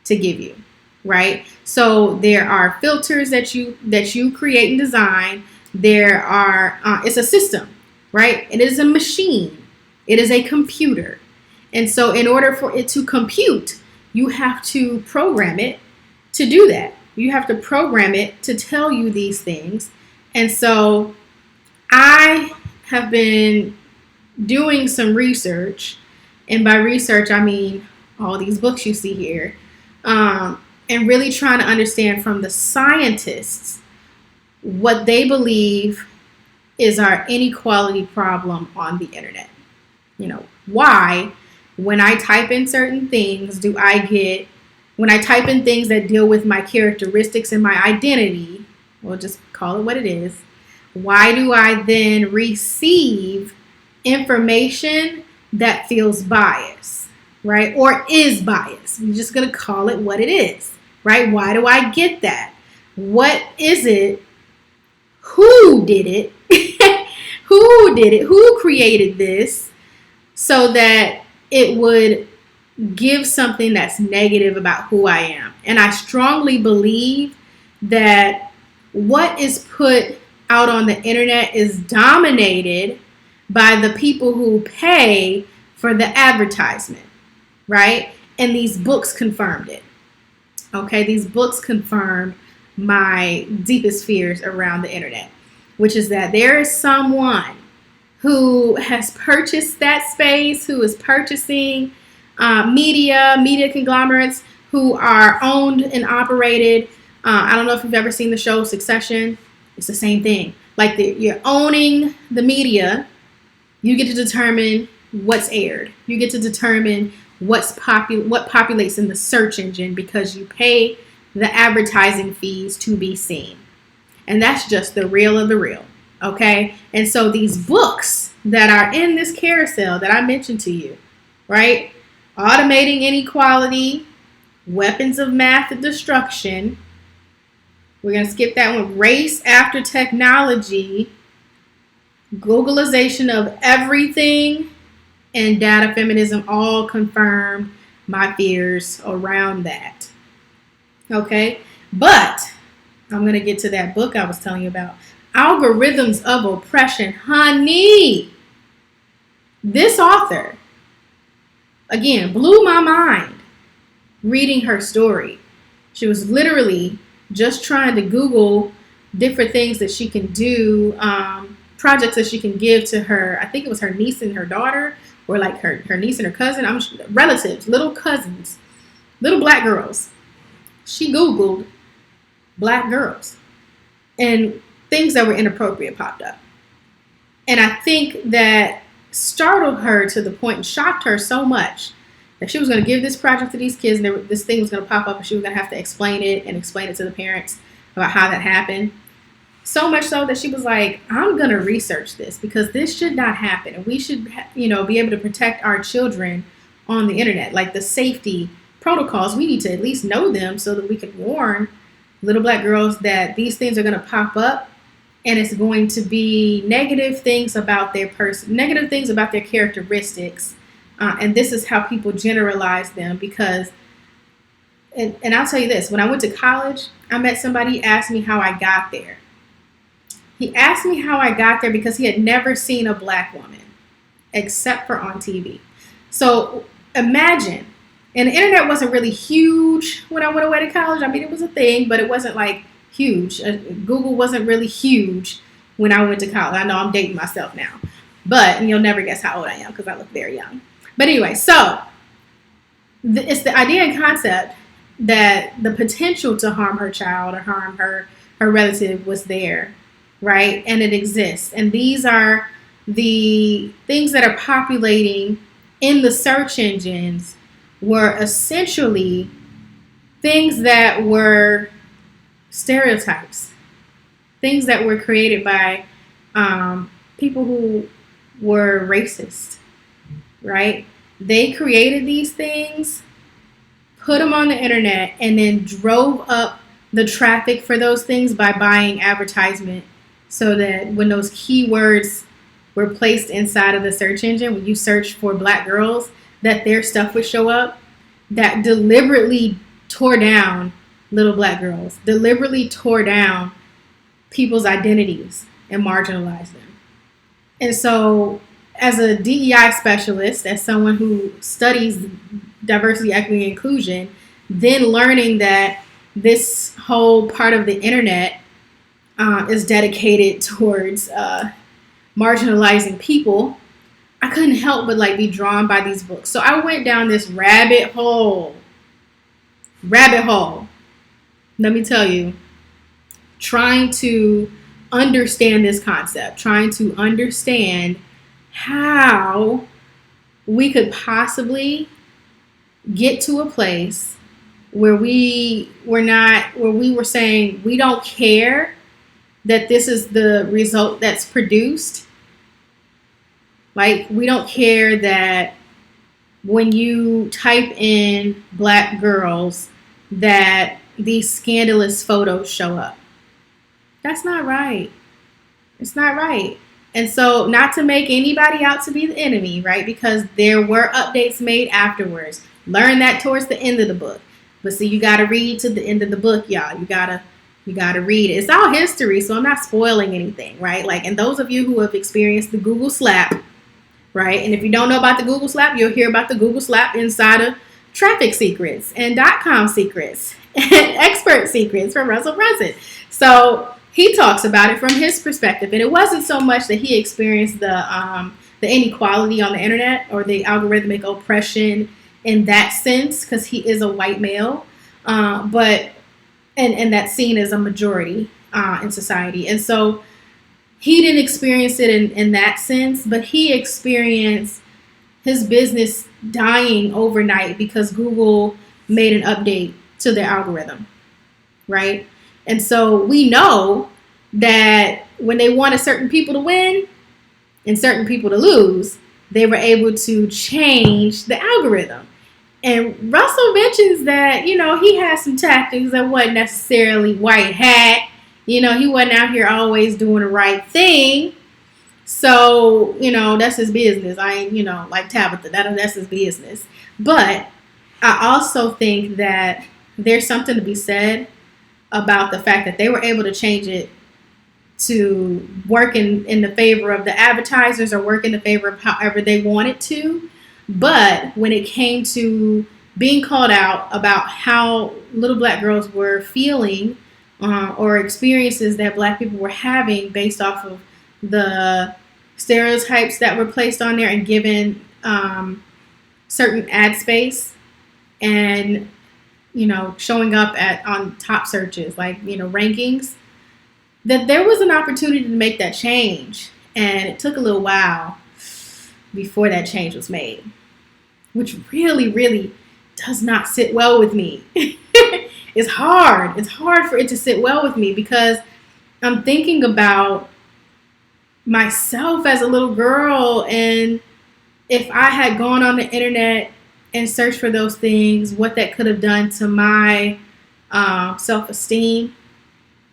to give you, right? So there are filters that you create and design. There are it's a system, right? It is a machine. It is a computer. And so in order for it to compute, you have to program it to do that. You have to program it to tell you these things. And so I have been doing some research, and by research I mean all these books you see here, and really trying to understand from the scientists what they believe is our inequality problem on the internet. You know, why, when I type in certain things, when I type in things that deal with my characteristics and my identity, we'll just call it what it is, why do I then receive information that feels biased, right? Or is biased? I'm just going to call it what it is, right? Why do I get that? What is it? Who did it? Who did it? Who created this so that it would give something that's negative about who I am? And I strongly believe that what is put out on the internet is dominated by the people who pay for the advertisement, right? And these books confirmed it. Okay, these books confirmed my deepest fears around the internet, which is that there is someone who has purchased that space, who is purchasing media conglomerates who are owned and operated. I don't know if you've ever seen the show Succession. It's the same thing. Like you're owning the media. You get to determine what's aired. You get to determine what populates in the search engine because you pay the advertising fees to be seen. And that's just the real of the real. Okay? And so these books that are in this carousel that I mentioned to you, right? Automating inequality, weapons of math destruction. We're going to skip that one. Race after technology, globalization of everything, and data feminism all confirm my fears around that. Okay? But I'm going to get to that book I was telling you about. Algorithms of Oppression. Honey, this author, again, blew my mind reading her story. She was literally just trying to Google different things that she can do, projects that she can give to her. I think it was her niece and her daughter, or like her niece and her cousin. Relatives, little cousins, little black girls. She Googled black girls, and things that were inappropriate popped up. And I think that startled her to the point and shocked her so much that she was going to give this project to these kids, and this thing was going to pop up, and she was going to have to explain it to the parents about how that happened. So much so that she was like, I'm going to research this because this should not happen. And we should, be able to protect our children on the internet. Like the safety protocols, we need to at least know them so that we can warn little black girls that these things are going to pop up, and it's going to be negative things about their person, negative things about their characteristics. And this is how people generalize them because, and I'll tell you this, when I went to college, I met somebody who asked me how I got there. He asked me how I got there because he had never seen a black woman except for on TV. So imagine, and the internet wasn't really huge when I went away to college. I mean, it was a thing, but it wasn't like huge. Google wasn't really huge when I went to college. I know I'm dating myself now, but you'll never guess how old I am because I look very young. But anyway, so it's the idea and concept that the potential to harm her child or harm her relative was there, right? And it exists. And these are the things that are populating in the search engines were essentially things that were stereotypes, things that were created by people who were racist, right? They created these things, put them on the internet, and then drove up the traffic for those things by buying advertisement so that when those keywords were placed inside of the search engine, when you search for black girls, that their stuff would show up, that deliberately tore down little black girls, deliberately tore down people's identities and marginalized them. And so as a DEI specialist, as someone who studies diversity, equity, and inclusion, then learning that this whole part of the internet is dedicated towards marginalizing people, I couldn't help but be drawn by these books. So I went down this rabbit hole. Let me tell you, trying to understand this concept, trying to understand how we could possibly get to a place where we were saying we don't care that this is the result that's produced. Like, we don't care that when you type in black girls that these scandalous photos show up. That's not right. It's not right. And so, not to make anybody out to be the enemy, right? Because there were updates made afterwards. Learn that towards the end of the book. But see, you got to read to the end of the book, y'all. You gotta read it. It's all history, so I'm not spoiling anything, right? And those of you who have experienced the Google slap, right? And if you don't know about the Google slap, you'll hear about the Google slap inside of Traffic Secrets and .com secrets and Expert Secrets from Russell Brunson. So he talks about it from his perspective, and it wasn't so much that he experienced the inequality on the internet or the algorithmic oppression in that sense, because he is a white male, but that's seen as a majority in society, and so he didn't experience it in that sense, but he experienced his business dying overnight because Google made an update to their algorithm, right? And so we know that when they wanted certain people to win and certain people to lose, they were able to change the algorithm. And Russell mentions that, he had some tactics that wasn't necessarily white hat. He wasn't out here always doing the right thing. So, that's his business. I ain't, like Tabitha, that's his business. But I also think that there's something to be said about the fact that they were able to change it to work in the favor of the advertisers or work in the favor of however they wanted to. But when it came to being called out about how little black girls were feeling or experiences that black people were having based off of the stereotypes that were placed on there and given certain ad space and, showing up on top searches, rankings, that there was an opportunity to make that change. And it took a little while. before that change was made, which really, really does not sit well with me. It's hard. It's hard for it to sit well with me because I'm thinking about myself as a little girl, and if I had gone on the internet and searched for those things, what that could have done to my self-esteem,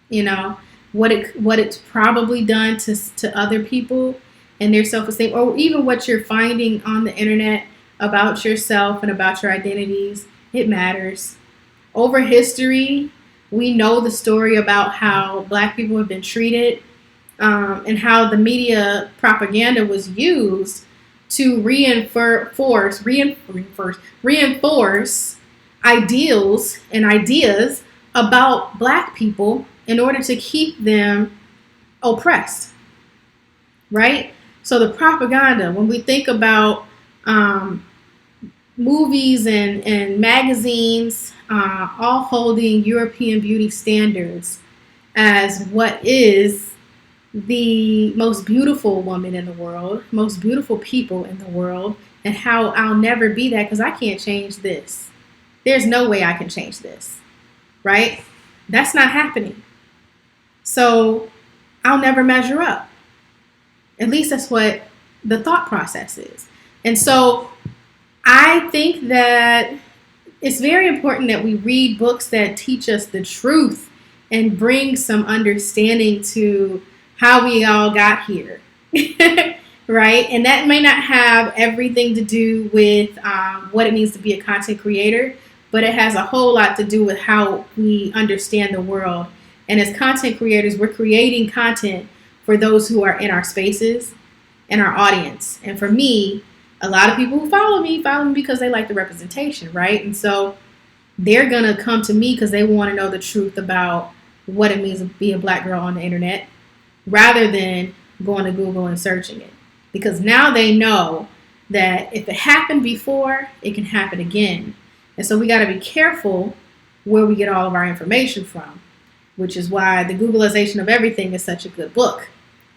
you know, what it's probably done to other people and their self-esteem, or even what you're finding on the internet about yourself and about your identities. It matters. Over history, we know the story about how Black people have been treated, and how the media propaganda was used to reinforce ideals and ideas about Black people in order to keep them oppressed, right? So the propaganda, when we think about movies and magazines, all holding European beauty standards as what is the most beautiful woman in the world, most beautiful people in the world, and how I'll never be that because I can't change this. There's no way I can change this, right? That's not happening. So I'll never measure up. At least that's what the thought process is. And so I think that it's very important that we read books that teach us the truth and bring some understanding to how we all got here, right? And that may not have everything to do with what it means to be a content creator, but it has a whole lot to do with how we understand the world. And as content creators, we're creating content for those who are in our spaces and our audience. And for me, a lot of people who follow me because they like the representation, right? And so they're going to come to me because they want to know the truth about what it means to be a Black girl on the internet, rather than going to Google and searching it. Because now they know that if it happened before, it can happen again. And so we got to be careful where we get all of our information from, which is why The Googleization of Everything is such a good book,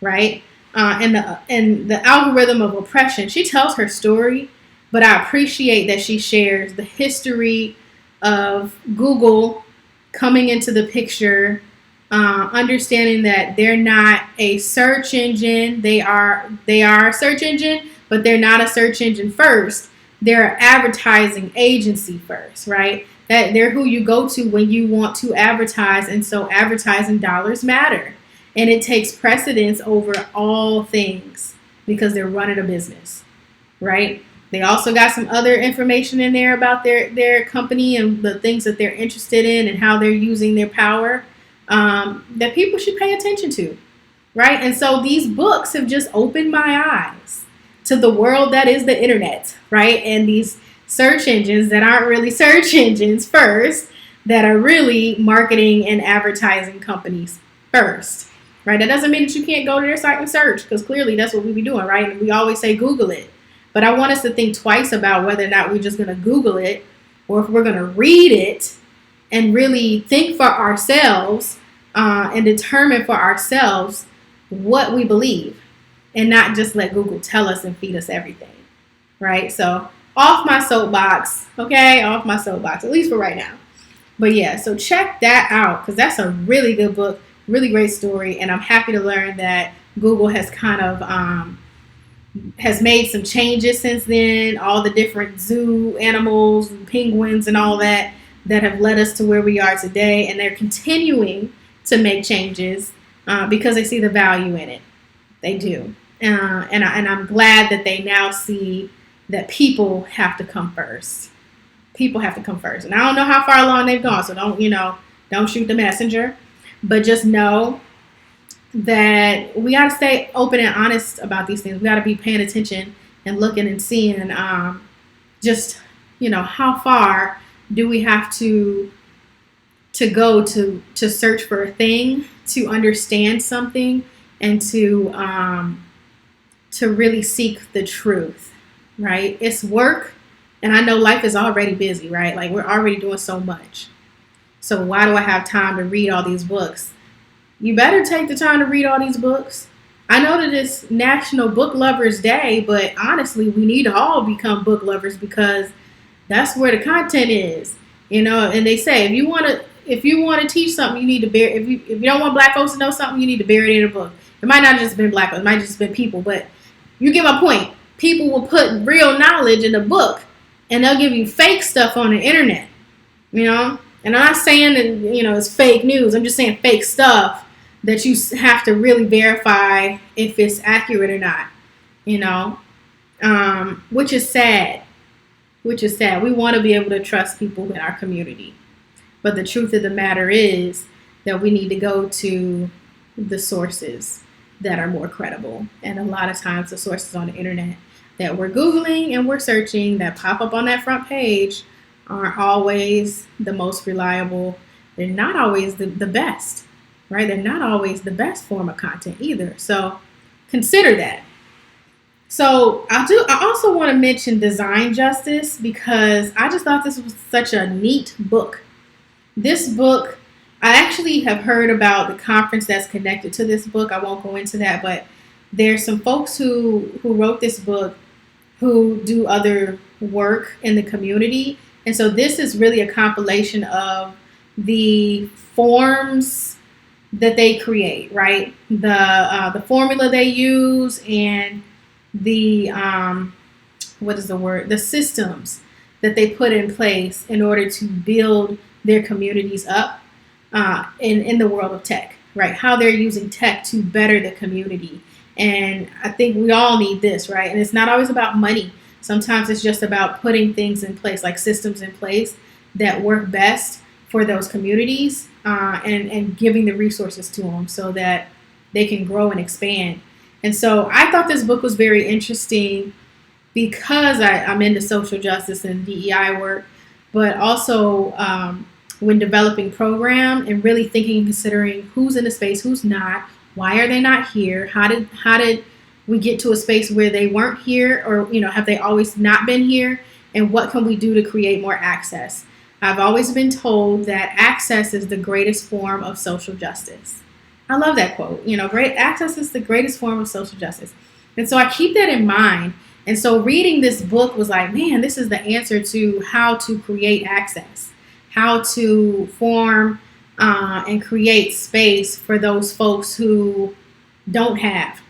right? And the Algorithm of Oppression, she tells her story, but I appreciate that she shares the history of Google coming into the picture, understanding that they're not a search engine. They are a search engine, but they're not a search engine first. They're an advertising agency first, right? That they're who you go to when you want to advertise, and so advertising dollars matter. And it takes precedence over all things because they're running a business, right? They also got some other information in there about their company and the things that they're interested in and how they're using their power, that people should pay attention to, right? And so these books have just opened my eyes to the world that is the internet, right? And these search engines that aren't really search engines first, that are really marketing and advertising companies first, right? That doesn't mean that you can't go to their site and search, because clearly that's what we be doing, right? And we always say Google it. But I want us to think twice about whether or not we're just going to Google it, or if we're going to read it and really think for ourselves and determine for ourselves what we believe, and not just let Google tell us and feed us everything, right? So off my soapbox, okay? Off my soapbox, at least for right now. But yeah, so check that out, because that's a really good book, really great story, and I'm happy to learn that Google has kind of has made some changes since then. All the different zoo animals, and penguins, and all that have led us to where we are today, and they're continuing to make changes because they see the value in it. They do, and I'm glad that they now see that people have to come first. People have to come first, and I don't know how far along they've gone, so don't shoot the messenger, but just know that we got to stay open and honest about these things. We got to be paying attention and looking and seeing just, how far do we have to go to search for a thing, to understand something, and to really seek the truth, right? It's work, and I know life is already busy, right? Like, we're already doing so much. So why do I have time to read all these books? You better take the time to read all these books. I know that it's National Book Lovers Day, but honestly, we need to all become book lovers because that's where the content is, And they say if you want to teach something, you need to bear. If you don't want black folks to know something, you need to bury it in a book. It might not just been black folks, it might just been people, but you get my point. People will put real knowledge in a book, and they'll give you fake stuff on the internet, And I'm not saying that it's fake news. I'm just saying fake stuff that you have to really verify if it's accurate or not, which is sad. We want to be able to trust people in our community. But the truth of the matter is that we need to go to the sources that are more credible. And a lot of times the sources on the internet that we're Googling and we're searching that pop up on that front page aren't always the most reliable. They're not always the best, right? They're not always the best form of content either. So consider that. So I also want to mention Design Justice because I just thought this was such a neat book. This book, I actually have heard about the conference that's connected to this book. I won't go into that, but there's some folks who wrote this book who do other work in the community. And so this is really a compilation of the forms that they create, right? The formula they use and the the systems that they put in place in order to build their communities up in the world of tech, right? How they're using tech to better the community. And I think we all need this, right? And it's not always about money. Sometimes it's just about putting things in place, like systems in place that work best for those communities and giving the resources to them so that they can grow and expand. And so I thought this book was very interesting because I'm into social justice and DEI work, but also when developing program and really thinking and considering who's in the space, who's not, why are they not here, how did we get to a space where they weren't here, or have they always not been here, and what can we do to create more access? I've always been told that access is the greatest form of social justice. I love that quote. Great access is the greatest form of social justice. And so I keep that in mind. And so reading this book was like, man, this is the answer to how to create access, how to form and create space for those folks who don't have,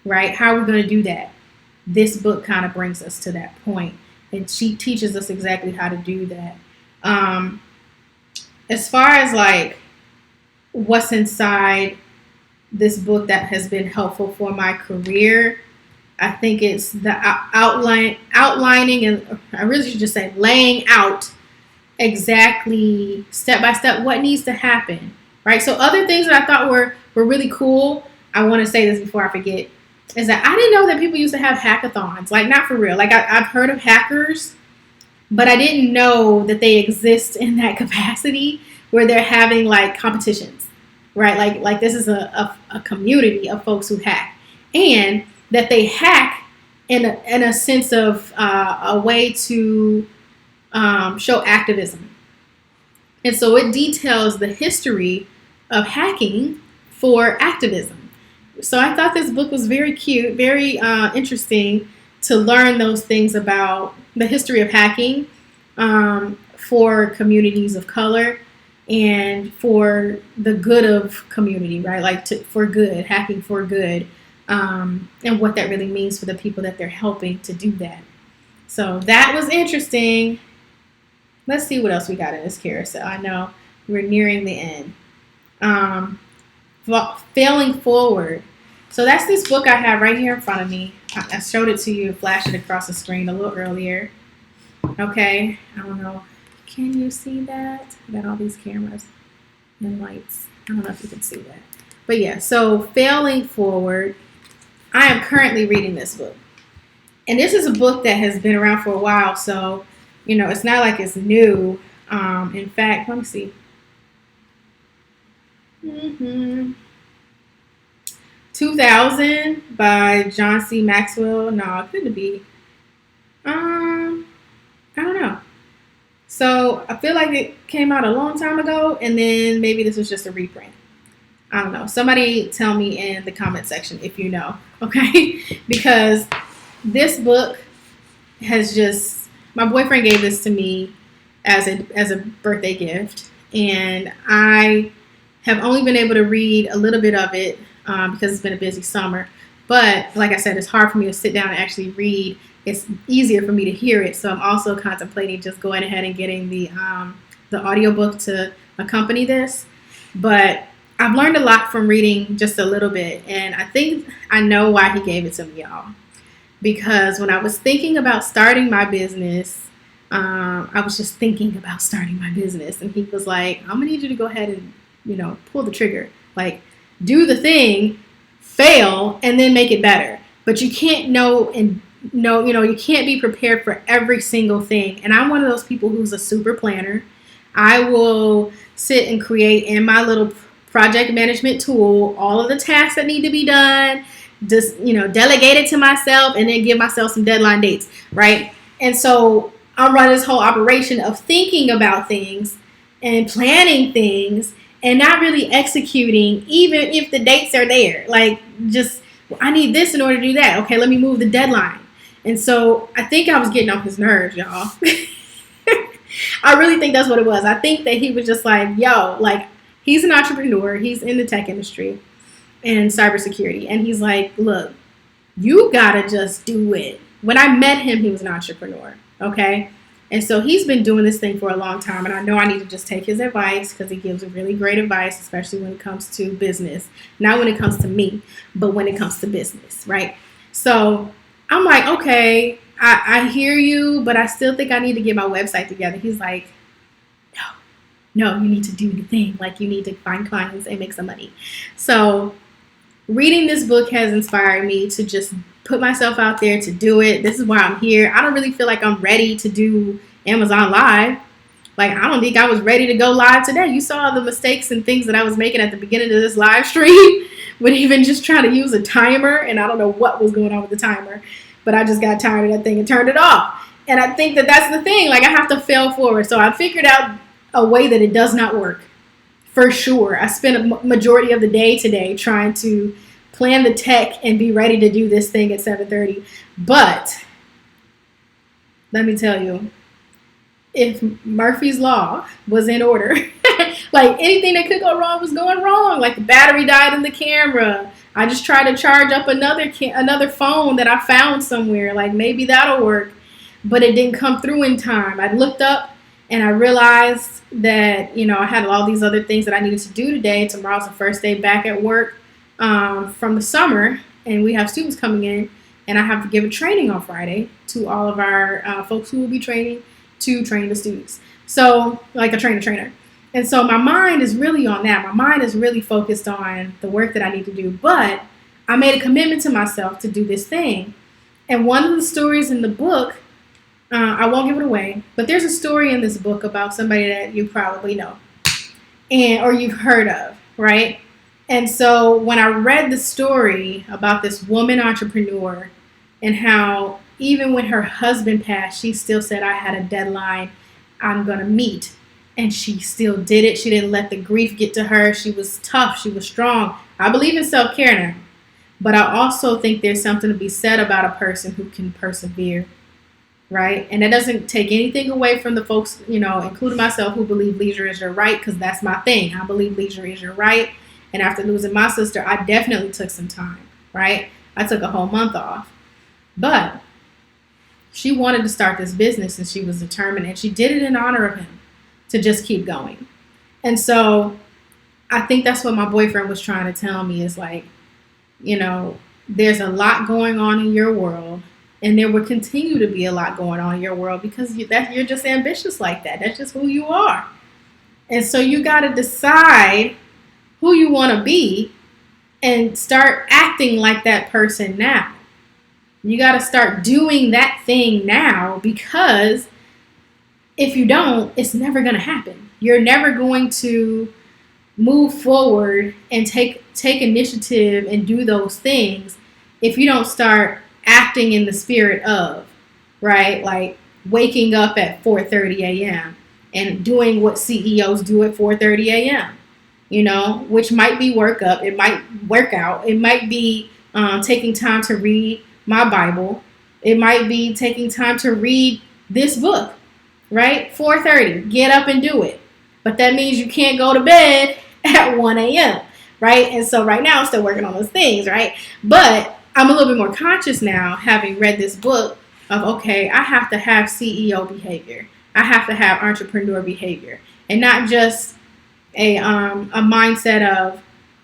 right? How are we going to do that? This book kind of brings us to that point. And she teaches us exactly how to do that. As far as like what's inside this book that has been helpful for my career, I think it's the outlining, and I really should just say laying out exactly step by step what needs to happen, right? So other things that I thought were really cool, I want to say this before I forget, is that I didn't know that people used to have hackathons, like not for real. Like I've heard of hackers, but I didn't know that they exist in that capacity where they're having like competitions, right? Like this is a community of folks who hack, and that they hack in a sense of a way to show activism. And so it details the history of hacking for activism. So I thought this book was very cute, very interesting to learn those things about the history of hacking for communities of color and for the good of community, right? Like for good, hacking for good, and what that really means for the people that they're helping to do that. So that was interesting. Let's see what else we got in this carousel. I know we're nearing the end. Failing Forward. So that's this book I have right here in front of me. I showed it to you, flashed it across the screen a little earlier. Okay, I don't know. Can you see that? I got all these cameras and lights. I don't know if you can see that. But yeah, so Failing Forward. I am currently reading this book. And this is a book that has been around for a while, so, it's not like it's new. In fact, let me see. 2000 by John C. Maxwell. No, it couldn't be. I don't know. So I feel like it came out a long time ago, and then maybe this was just a reprint. I don't know. Somebody tell me in the comment section if you know, okay? Because this book has just, my boyfriend gave this to me as a birthday gift, and I have only been able to read a little bit of it because it's been a busy summer. But like I said, it's hard for me to sit down and actually read. It's easier for me to hear it. So I'm also contemplating just going ahead and getting the audiobook to accompany this. But I've learned a lot from reading just a little bit, and I think I know why he gave it to me, y'all. Because when I was thinking about starting my business, I was just thinking about starting my business, and he was like, I'm gonna need you to go ahead and, pull the trigger. Like, do the thing, fail, and then make it better. But you can't you can't be prepared for every single thing. And I'm one of those people who's a super planner. I will sit and create in my little project management tool all of the tasks that need to be done, just, delegate it to myself, and then give myself some deadline dates, right? And so I'm running this whole operation of thinking about things and planning things and not really executing, even if the dates are there. Like, just, I need this in order to do that. Okay, let me move the deadline. And so I think I was getting on his nerves, y'all. I really think that's what it was. I think that he was just like, yo, like, he's an entrepreneur. He's in the tech industry and cybersecurity. And he's like, look, you gotta just do it. When I met him, he was an entrepreneur, okay? And so he's been doing this thing for a long time, and I know I need to just take his advice because he gives really great advice, especially when it comes to business. Not when it comes to me, but when it comes to business, right? So I'm like, okay, I hear you, but I still think I need to get my website together. He's like, no, you need to do the thing. Like, you need to find clients and make some money. So reading this book has inspired me to just put myself out there to do it. This is why I'm here. I don't really feel like I'm ready to do Amazon Live. Like, I don't think I was ready to go live today. You saw the mistakes and things that I was making at the beginning of this live stream with even just trying to use a timer. And I don't know what was going on with the timer, but I just got tired of that thing and turned it off. And I think that that's the thing. Like, I have to fail forward. So I figured out a way that it does not work. For sure. I spent a majority of the day today trying to plan the tech and be ready to do this thing at 7:30. But let me tell you, if Murphy's Law was in order, like, anything that could go wrong was going wrong. Like, the battery died in the camera. I just tried to charge up another phone that I found somewhere. Like, maybe that'll work. But it didn't come through in time. I looked up and I realized that, I had all these other things that I needed to do today. Tomorrow's the first day back at work from the summer, and we have students coming in, and I have to give a training on Friday to all of our folks who will be training to train the students. So, like a trainer. And so my mind is really on that. My mind is really focused on the work that I need to do. But I made a commitment to myself to do this thing. And one of the stories in the book, I won't give it away, but there's a story in this book about somebody that you probably know or you've heard of, right? And so when I read the story about this woman entrepreneur and how even when her husband passed, she still said, I had a deadline I'm going to meet. And she still did it. She didn't let the grief get to her. She was tough. She was strong. I believe in self-care now. But I also think there's something to be said about a person who can persevere, right? And that doesn't take anything away from the folks, including myself, who believe leisure is your right, because that's my thing. I believe leisure is your right. And after losing my sister, I definitely took some time, right? I took a whole month off. But she wanted to start this business, and she was determined, and she did it in honor of him to just keep going. And so I think that's what my boyfriend was trying to tell me is like, there's a lot going on in your world, and there will continue to be a lot going on in your world because you're just ambitious like that. That's just who you are. And so you got to decide who you want to be and start acting like that person now. You got to start doing that thing now, because if you don't, it's never going to happen. You're never going to move forward and take initiative and do those things if you don't start acting in the spirit of, right? Like waking up at 4:30 a.m. and doing what CEOs do at 4:30 a.m. which might be workup. It might work out. It might be taking time to read my Bible. It might be taking time to read this book, right? 4:30, get up and do it. But that means you can't go to bed at 1 a.m., right? And so right now I'm still working on those things, right? But I'm a little bit more conscious now, having read this book, of, okay, I have to have CEO behavior. I have to have entrepreneur behavior, and not just a mindset of,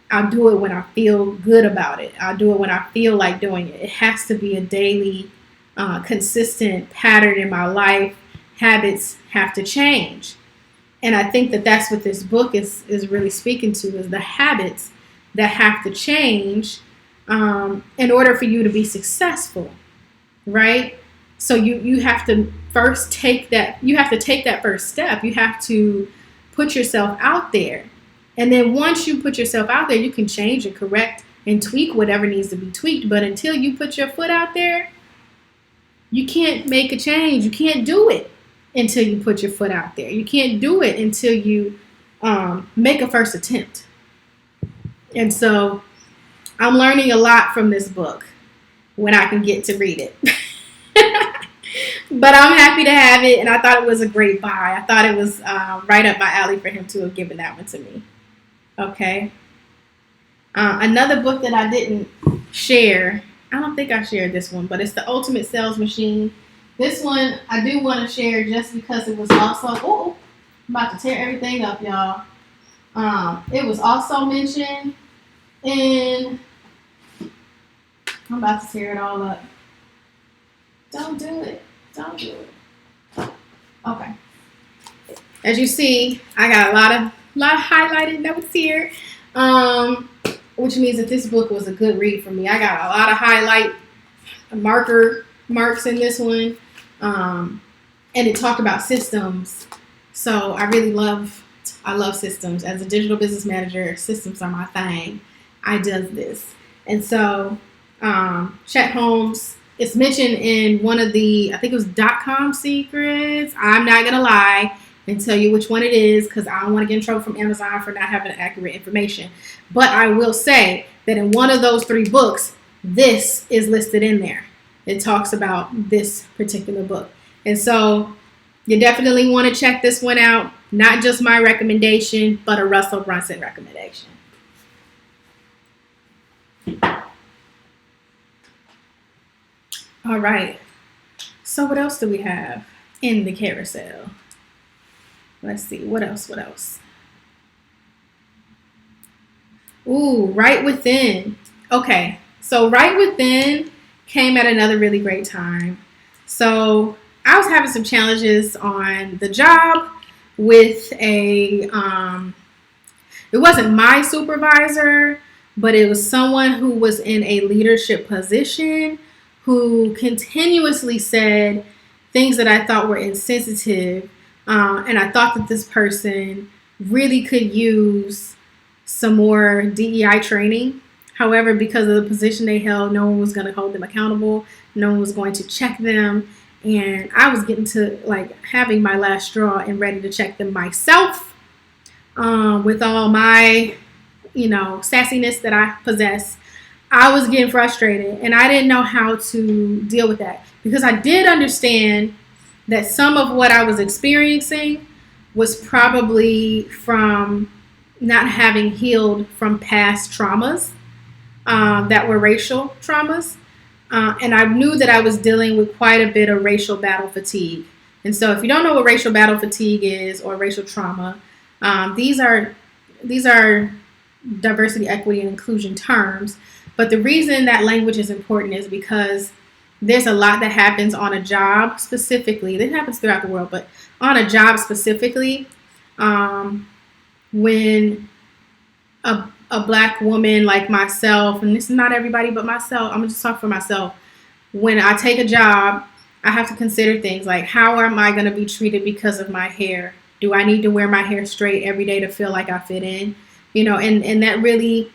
I'll do it when I feel good about it. I'll do it when I feel like doing it. It has to be a daily, consistent pattern in my life. Habits have to change. And I think that that's what this book is really speaking to, is the habits that have to change in order for you to be successful, right? So you have to first take that first step. You have to put yourself out there. And then once you put yourself out there, you can change and correct and tweak whatever needs to be tweaked. But until you put your foot out there, you can't make a change. You can't do it until you put your foot out there. You can't do it until you make a first attempt. And so I'm learning a lot from this book when I can get to read it. But I'm happy to have it, and I thought it was a great buy. I thought it was right up my alley for him to have given that one to me. Okay. Another book that I didn't share, I don't think I shared this one, but it's The Ultimate Sales Machine. This one I do want to share just because it was also, I'm about to tear everything up, y'all. It was also mentioned in, I'm about to tear it all up. Don't do it. Don't do it. Okay. As you see, I got a lot of highlighted notes here, which means that this book was a good read for me. I got a lot of highlight marks in this one, and it talked about systems. So I love systems. As a digital business manager, systems are my thing. I does this, and so Chet Holmes. It's mentioned in one of the, I think it was .com secrets. I'm not going to lie and tell you which one it is, because I don't want to get in trouble from Amazon for not having accurate information. But I will say that in one of those 3 books, this is listed in there. It talks about this particular book. And so you definitely want to check this one out. Not just my recommendation, but a Russell Brunson recommendation. All right. So what else do we have in the carousel? Let's see. What else? Ooh, Right Within. Okay. So Right Within came at another really great time. So I was having some challenges on the job with it wasn't my supervisor, but it was someone who was in a leadership position who continuously said things that I thought were insensitive. And I thought that this person really could use some more DEI training. However, because of the position they held, no one was going to hold them accountable. No one was going to check them. And I was getting to having my last straw and ready to check them myself, with all my, sassiness that I possess. I was getting frustrated, and I didn't know how to deal with that, because I did understand that some of what I was experiencing was probably from not having healed from past traumas that were racial traumas. And I knew that I was dealing with quite a bit of racial battle fatigue. And so if you don't know what racial battle fatigue is, or racial trauma, these are diversity, equity, and inclusion terms. But the reason that language is important is because there's a lot that happens on a job specifically. This happens throughout the world, but on a job specifically, when a black woman like myself, and this is not everybody but myself, I'm going to just talk for myself. When I take a job, I have to consider things like, how am I going to be treated because of my hair? Do I need to wear my hair straight every day to feel like I fit in? And that really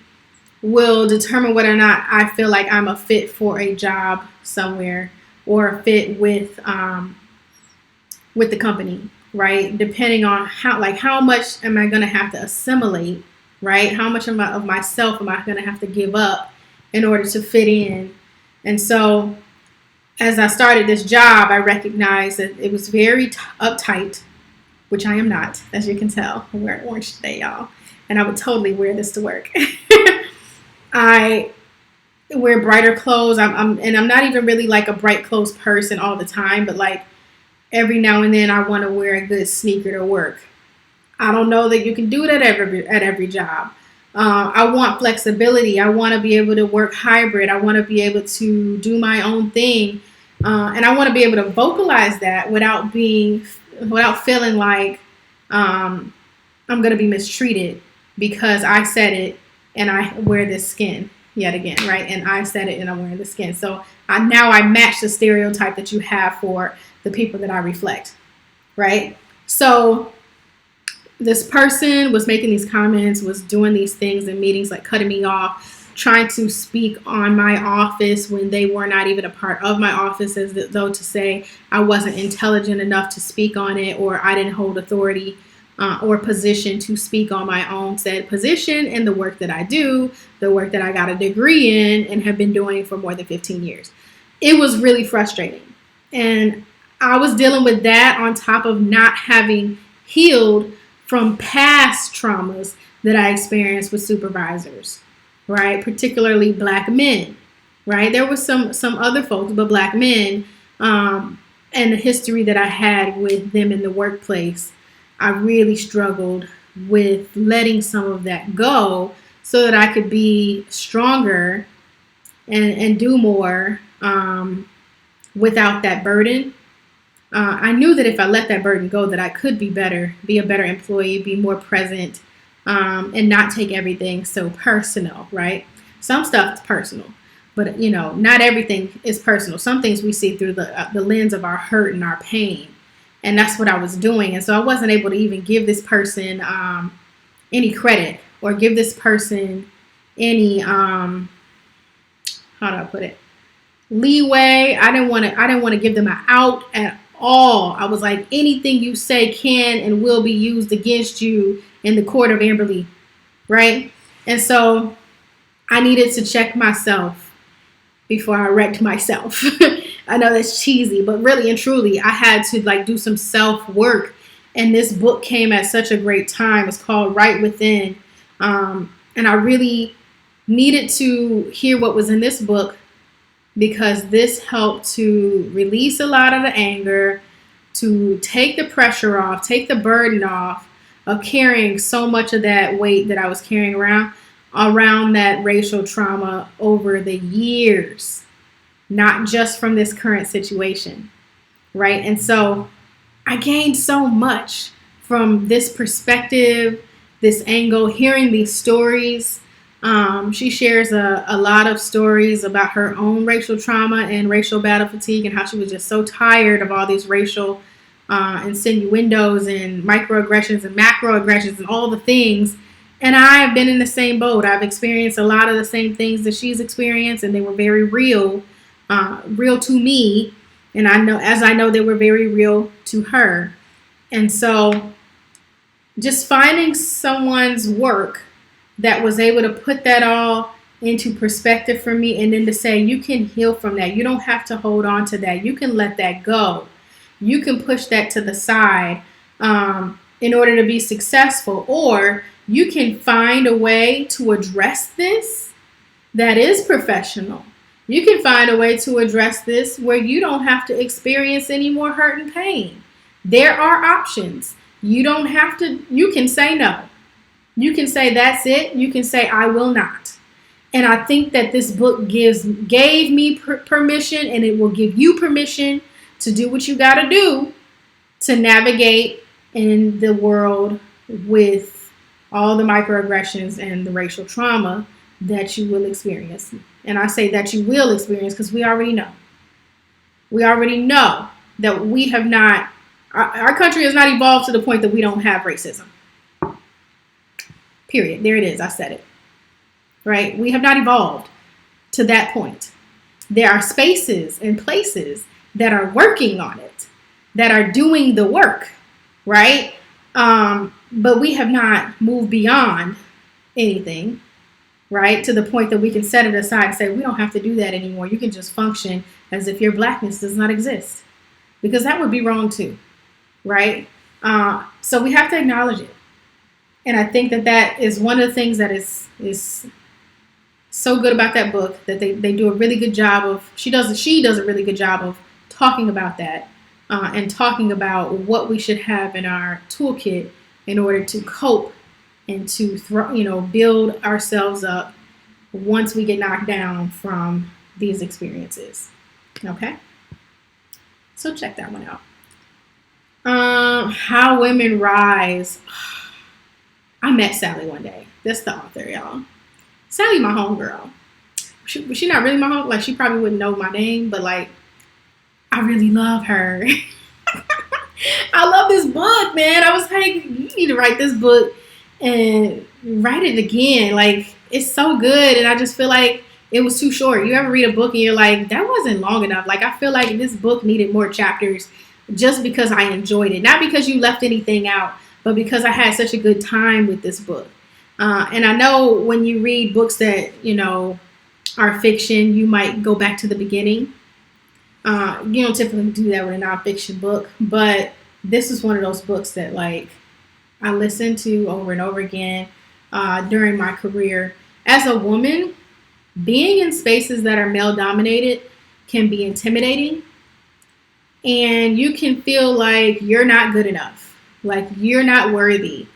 will determine whether or not I feel like I'm a fit for a job somewhere, or a fit with the company, right? Depending on how much am I going to have to assimilate right? How much of myself am I going to have to give up in order to fit in? And so as I started this job, I recognized that it was very uptight, which I am not, as you can tell. I'm wearing orange today, y'all. And I would totally wear this to work. I wear brighter clothes. I'm not even really like a bright clothes person all the time, but like every now and then I want to wear a good sneaker to work. I don't know that you can do that at every job. I want flexibility. I want to be able to work hybrid. I want to be able to do my own thing. And I want to be able to vocalize that without feeling like I'm going to be mistreated because I said it and I wear this skin yet again, right? And I said it and I'm wearing the skin. So now I match the stereotype that you have for the people that I reflect, right? So this person was making these comments, was doing these things in meetings, like cutting me off, trying to speak on my office when they were not even a part of my office, as though to say I wasn't intelligent enough to speak on it, or I didn't hold authority or position to speak on my own said position in the work that I do, the work that I got a degree in and have been doing for more than 15 years. It was really frustrating. And I was dealing with that on top of not having healed from past traumas that I experienced with supervisors, right? Particularly Black men, right? There was some other folks, but Black men, and the history that I had with them in the workplace, I really struggled with letting some of that go so that I could be stronger and do more without that burden. I knew that if I let that burden go, that I could be better, be a better employee, be more present, and not take everything so personal, right? Some stuff is personal, but not everything is personal. Some things we see through the lens of our hurt and our pain, and that's what I was doing. And so I wasn't able to even give this person any credit or give this person any how do I put it, leeway. I didn't want to give them an out at all. I was like, anything you say can and will be used against you in the court of Amberley, right? And so I needed to check myself before I wrecked myself. I know that's cheesy, but really and truly, I had to do some self-work. And this book came at such a great time. It's called Right Within. And I really needed to hear what was in this book, because this helped to release a lot of the anger, to take the pressure off, take the burden off of carrying so much of that weight that I was carrying around that racial trauma over the years, not just from this current situation, right? And so I gained so much from this perspective, this angle, hearing these stories. She shares a lot of stories about her own racial trauma and racial battle fatigue, and how she was just so tired of all these racial insinuendos and microaggressions and macroaggressions and all the things. And I've been in the same boat. I've experienced a lot of the same things that she's experienced, and they were very real to me. And I know they were very real to her. And so just finding someone's work that was able to put that all into perspective for me, and then to say, you can heal from that. You don't have to hold on to that. You can let that go. You can push that to the side in order to be successful, or you can find a way to address this that is professional. You can find a way to address this where you don't have to experience any more hurt and pain. There are options. You can say no. You can say that's it. You can say I will not. And I think that this book gave me permission, and it will give you permission to do what you got to do to navigate in the world with all the microaggressions and the racial trauma that you will experience. And I say that you will experience because we already know. We already know that our country has not evolved to the point that we don't have racism. Period. There it is. I said it. Right? We have not evolved to that point. There are spaces and places that are working on it, that are doing the work, right? But we have not moved beyond anything, right? To the point that we can set it aside and say, we don't have to do that anymore. You can just function as if your blackness does not exist, because that would be wrong too, right? So we have to acknowledge it. And I think that that is one of the things that is so good about that book, that they do a really good job of, she does a really good job of talking about that, and talking about what we should have in our toolkit in order to cope and to build ourselves up once we get knocked down from these experiences. Okay, so check that one out. How Women Rise. I met Sally one day. That's the author, y'all. Sally, my homegirl. She not really my home. Like, she probably wouldn't know my name, but like, I really love her. I love this book, man. I was like, you need to write this book and write it again. Like, it's so good, and I just feel like it was too short. You ever read a book and you're like, that wasn't long enough? Like, I feel like this book needed more chapters, just because I enjoyed it. Not because you left anything out, but because I had such a good time with this book. And I know when you read books that, are fiction, you might go back to the beginning. You don't typically do that with a nonfiction book, but this is one of those books that, like, I listened to over and over again during my career. As a woman, being in spaces that are male dominated can be intimidating, and you can feel like you're not good enough, like you're not worthy.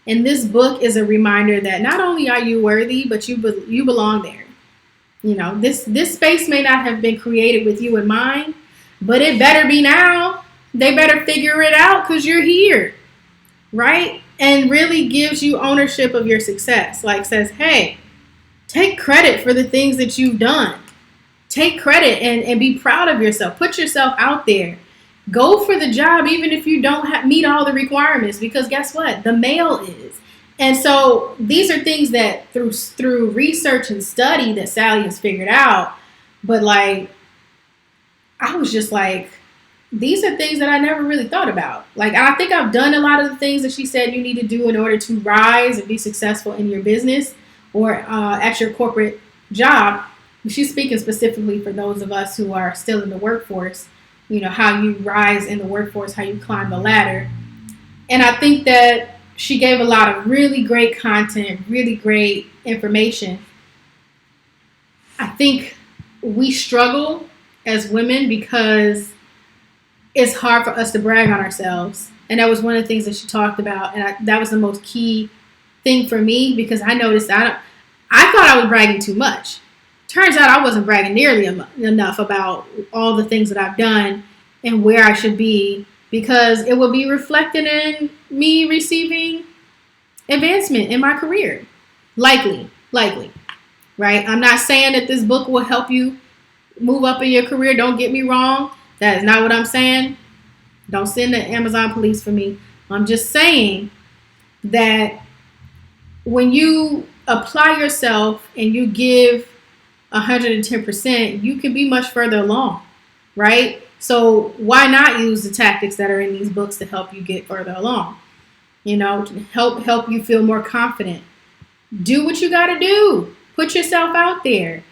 And this book is a reminder that not only are you worthy, but you belong there. This space may not have been created with you in mind, but it better be now. They better figure it out, because you're here, right? And really gives you ownership of your success. Like, says, hey, take credit for the things that you've done. Take credit and be proud of yourself. Put yourself out there. Go for the job, even if you don't meet all the requirements, because guess what? The male is. And so these are things that through research and study that Sally has figured out. But like, I was just like, these are things that I never really thought about. Like, I think I've done a lot of the things that she said you need to do in order to rise and be successful in your business or at your corporate job. She's speaking specifically for those of us who are still in the workforce, how you rise in the workforce, how you climb the ladder. And I think that she gave a lot of really great content, really great information. I think we struggle as women because it's hard for us to brag on ourselves. And that was one of the things that she talked about. And that was the most key thing for me, because I noticed I thought I was bragging too much. Turns out I wasn't bragging nearly enough about all the things that I've done and where I should be, because it would be reflected in me receiving advancement in my career. Likely, right? I'm not saying that this book will help you move up in your career. Don't get me wrong. That is not what I'm saying. Don't send the Amazon police for me. I'm just saying that when you apply yourself and you give 110%, you can be much further along, right? So why not use the tactics that are in these books to help you get further along? Help you feel more confident. Do what you got to do. Put yourself out there.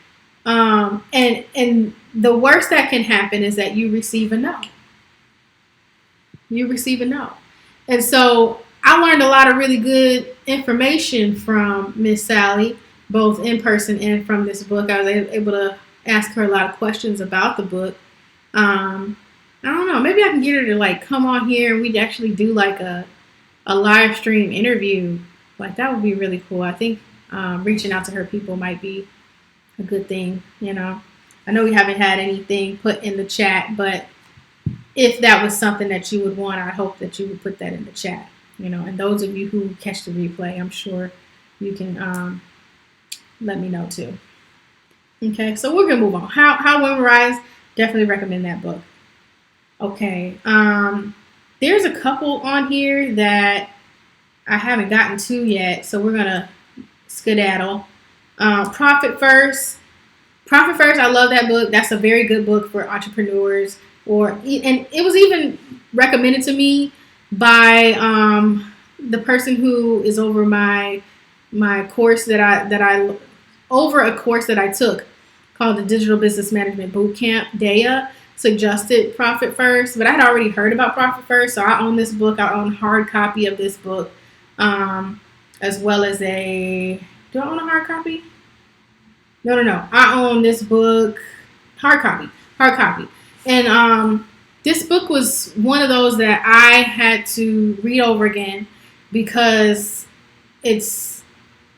And the worst that can happen is that you receive a no. And so I learned a lot of really good information from Miss Sally, both in person and from this book. I was able to ask her a lot of questions about the book. I don't know. Maybe I can get her to like come on here and we'd actually do like a live stream interview. Like, that would be really cool. I think reaching out to her people might be a good thing. I know we haven't had anything put in the chat, but if that was something that you would want, I hope that you would put that in the chat. And those of you who catch the replay, I'm sure you can let me know too. Okay, so we're gonna move on. How Women Rise. Definitely recommend that book. Okay, there's a couple on here that I haven't gotten to yet, so we're gonna skedaddle. Profit First. I love that book. That's a very good book for entrepreneurs. And it was even recommended to me by the person who is over my my course that I over a course that I took called the Digital Business Management Bootcamp. Daya suggested Profit First, but I had already heard about Profit First, so I own this book. I own a hard copy of this book, as well as a. Do I own a hard copy? No. I own this book, hard copy, and this book was one of those that I had to read over again because it's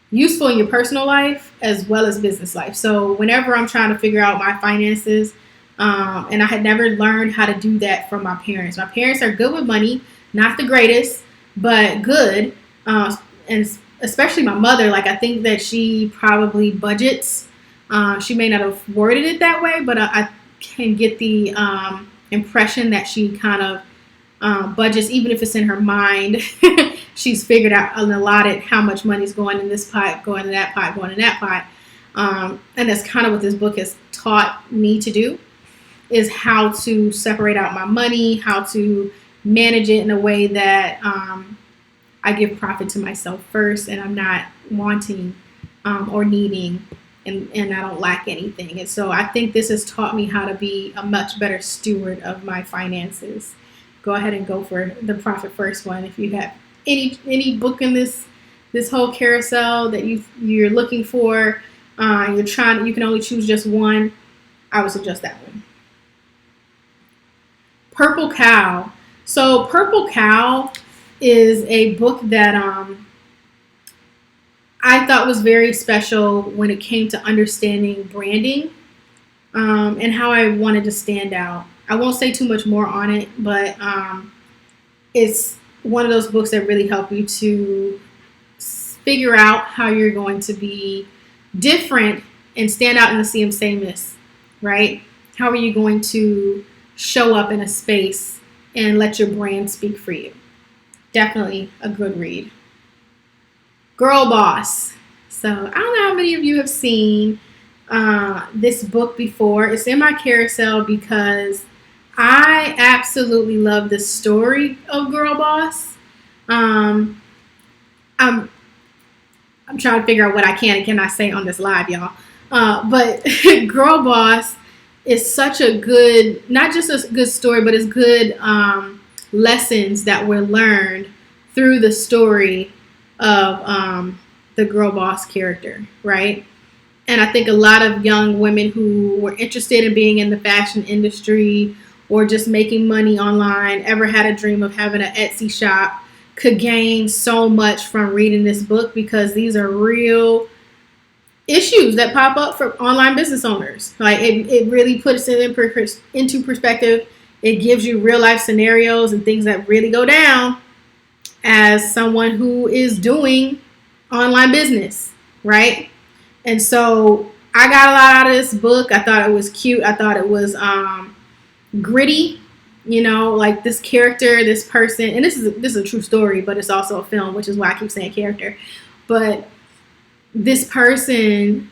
useful in your personal life as well as business life. So whenever I'm trying to figure out my finances, and I had never learned how to do that from my parents. My parents are good with money, not the greatest, but good. And especially my mother, like I think that she probably budgets. She may not have worded it that way, but I can get the impression that she kind of budgets, even if it's in her mind. She's figured out and allotted how much money's going in this pot, going in that pot, going in that pot. And that's kind of what this book has taught me to do, is how to separate out my money, how to manage it in a way that I give profit to myself first, and I'm not wanting or needing, and I don't lack anything. And so I think this has taught me how to be a much better steward of my finances. Go ahead and go for the Profit First one. If you have any book in this whole carousel that you're looking for, you can only choose just one, I would suggest that one. Purple Cow. So Purple Cow is a book that I thought was very special when it came to understanding branding, and how I wanted to stand out. I won't say too much more on it, but it's one of those books that really help you to figure out how you're going to be different and stand out in the sea of sameness, right? How are you going to show up in a space and let your brand speak for you? Definitely a good read. Girl Boss. So I don't know how many of you have seen this book before. It's in my carousel because I absolutely love the story of Girl Boss. I'm trying to figure out what I can and cannot say on this live, y'all. But Girl Boss is such a good, not just a good story, but it's good lessons that were learned through the story of the Girl Boss character, right? And I think a lot of young women who were interested in being in the fashion industry or just making money online, ever had a dream of having an Etsy shop, could gain so much from reading this book, because these are real issues that pop up for online business owners. Like it really puts it into perspective. It gives you real life scenarios and things that really go down as someone who is doing online business, right? And so I got a lot out of this book. I thought it was cute. I thought it was gritty, like this character, this person, and this is a true story, but it's also a film, which is why I keep saying character. But this person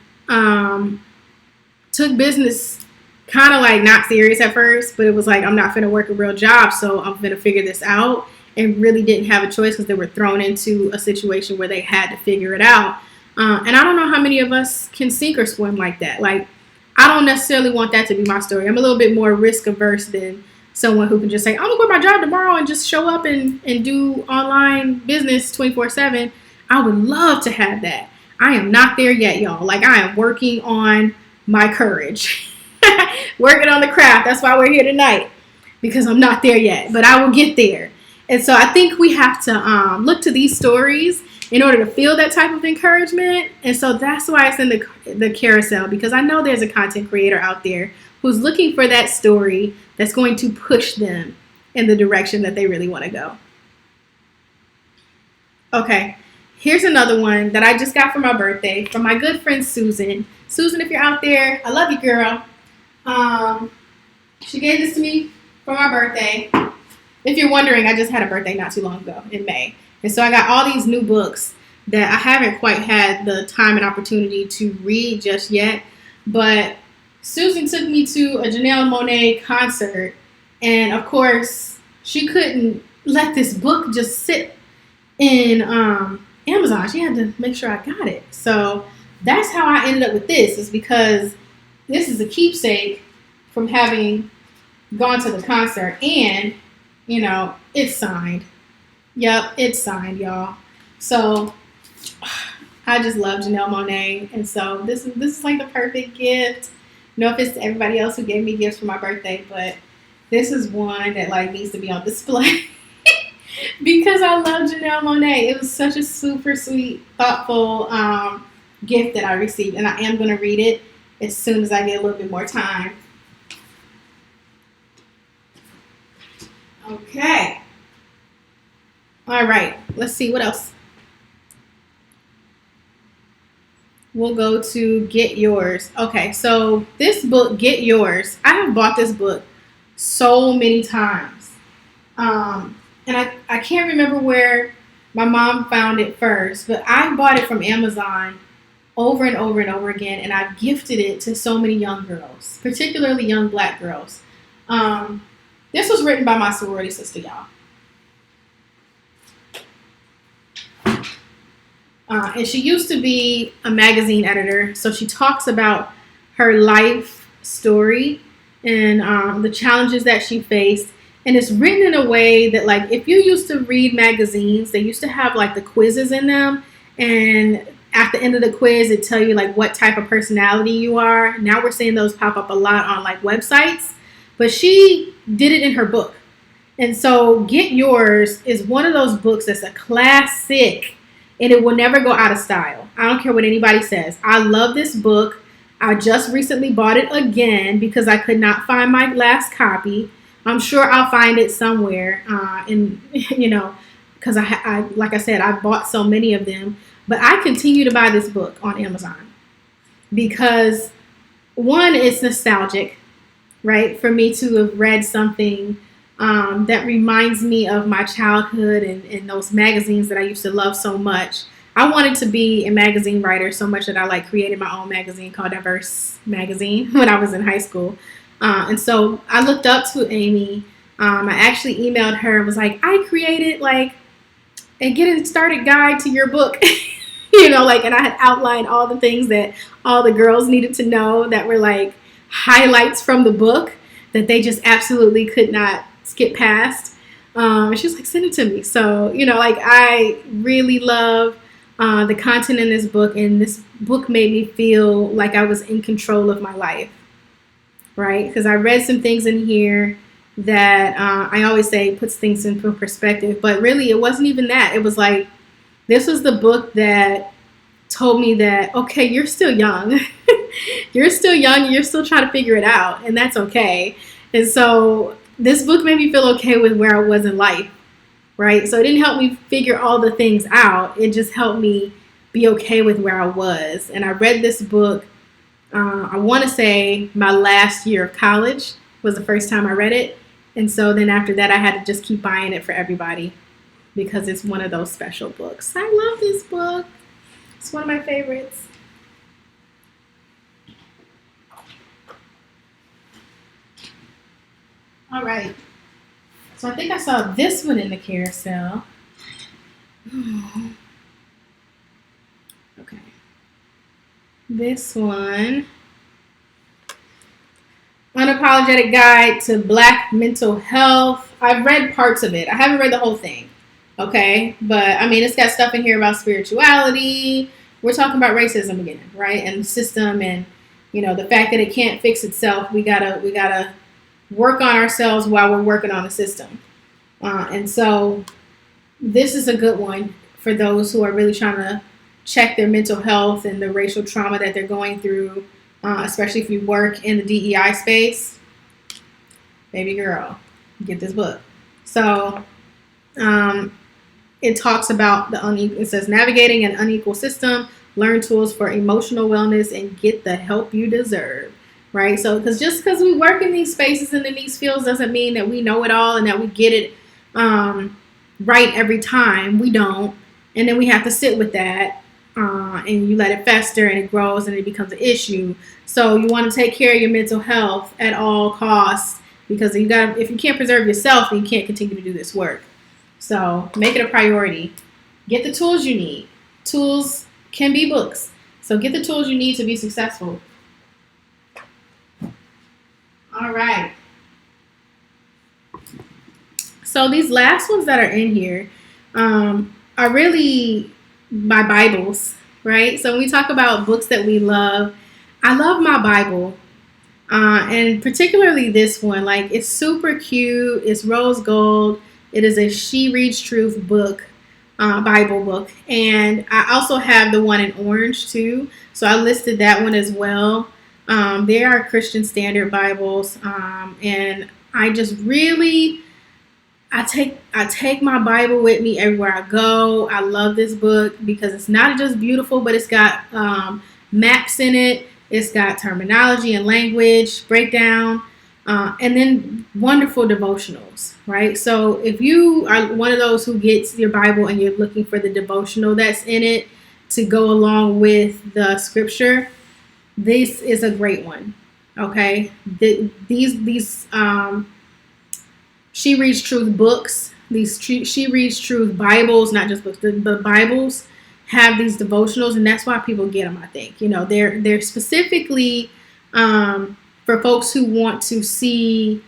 took business kind of like not serious at first, but it was like, I'm not finna work a real job, so I'm finna figure this out, and really didn't have a choice because they were thrown into a situation where they had to figure it out. And I don't know how many of us can sink or swim like that. Like, I don't necessarily want that to be my story. I'm a little bit more risk averse than someone who can just say, I'm gonna quit my job tomorrow and just show up and do online business 24/7. I would love to have that. I am not there yet, y'all. Like, I am working on my courage, working on the craft. That's why we're here tonight, because I'm not there yet, but I will get there. And so I think we have to look to these stories in order to feel that type of encouragement. And so that's why it's in the carousel, because I know there's a content creator out there who's looking for that story that's going to push them in the direction that they really want to go. Okay, here's another one that I just got for my birthday from my good friend Susan. Susan, if you're out there, I love you, girl. She gave this to me for my birthday. If you're wondering, I just had a birthday not too long ago in May. And so I got all these new books that I haven't quite had the time and opportunity to read just yet. But Susan took me to a Janelle Monáe concert. And of course, she couldn't let this book just sit in Amazon. She had to make sure I got it. So that's how I ended up with this, is because this is a keepsake from having gone to the concert, and it's signed. Yep, it's signed, y'all. So I just love Janelle Monáe, and so this is like the perfect gift. No offense to everybody else who gave me gifts for my birthday, but this is one that like needs to be on display because I love Janelle Monáe. It was such a super sweet, thoughtful gift that I received, and I am going to read it as soon as I get a little bit more time. Okay. All right. Let's see what else. We'll go to Get Yours. Okay, so this book, Get Yours, I have bought this book so many times. And I can't remember where my mom found it first, but I bought it from Amazon over and over and over again, and I've gifted it to so many young girls, particularly young black girls. This was written by my sorority sister, y'all. And she used to be a magazine editor, so she talks about her life story and the challenges that she faced. And it's written in a way that, like, if you used to read magazines, they used to have, like, the quizzes in them. And at the end of the quiz, it tell you, like, what type of personality you are. Now we're seeing those pop up a lot on, like, websites. But she did it in her book. And so Get Yours is one of those books that's a classic, and it will never go out of style. I don't care what anybody says. I love this book. I just recently bought it again because I could not find my last copy. I'm sure I'll find it somewhere. Because I like I said, I bought so many of them. But I continue to buy this book on Amazon because, one, it's nostalgic, right? For me to have read something that reminds me of my childhood and those magazines that I used to love so much. I wanted to be a magazine writer so much that I created my own magazine called Diverse Magazine when I was in high school. And so I looked up to Amy. I actually emailed her and was like, I created a getting started guide to your book. And I had outlined all the things that all the girls needed to know that were highlights from the book that they just absolutely could not skip past. And she was like, send it to me. So, I really love the content in this book, and this book made me feel like I was in control of my life, right? Because I read some things in here that I always say puts things into perspective, but really it wasn't even that. It was this was the book that told me that, okay, you're still young. You're still young. You're still trying to figure it out, and that's okay. And so this book made me feel okay with where I was in life, right? So it didn't help me figure all the things out. It just helped me be okay with where I was. And I read this book, I want to say my last year of college was the first time I read it. And so then after that, I had to just keep buying it for everybody because it's one of those special books. I love this book. It's one of my favorites. All right. So I think I saw this one in the carousel. Okay. This one. Unapologetic Guide to Black Mental Health. I've read parts of it. I haven't read the whole thing. Okay. But it's got stuff in here about spirituality. We're talking about racism again, right? And the system and, the fact that it can't fix itself. We gotta work on ourselves while we're working on the system. And so this is a good one for those who are really trying to check their mental health and the racial trauma that they're going through, especially if you work in the DEI space. Baby girl, get this book. So it talks about it says navigating an unequal system, learn tools for emotional wellness, and get the help you deserve. Right? So, just because we work in these spaces and in these fields doesn't mean that we know it all and that we get it right every time. We don't. And then we have to sit with that and you let it fester and it grows and it becomes an issue. So you want to take care of your mental health at all costs because if you can't preserve yourself, then you can't continue to do this work. So make it a priority. Get the tools you need. tools can be books. So get the tools you need to be successful. All right. So these last ones that are in here are really my Bibles, right? So when we talk about books that we love, I love my Bible. And particularly this one, like, it's super cute. It's rose gold. It is a She Reads Truth book, Bible book. And I also have the one in orange too. So I listed that one as well. They are Christian Standard Bibles. And I just really, I take my Bible with me everywhere I go. I love this book because it's not just beautiful, but it's got maps in it. It's got terminology and language breakdown, and then wonderful devotionals, right? So if you are one of those who gets your Bible and you're looking for the devotional that's in it to go along with the scripture, this is a great one, okay? These She Reads Truth books, She Reads Truth Bibles, not just books, the Bibles have these devotionals, and that's why people get them. I think, you know, they're specifically for folks who want to see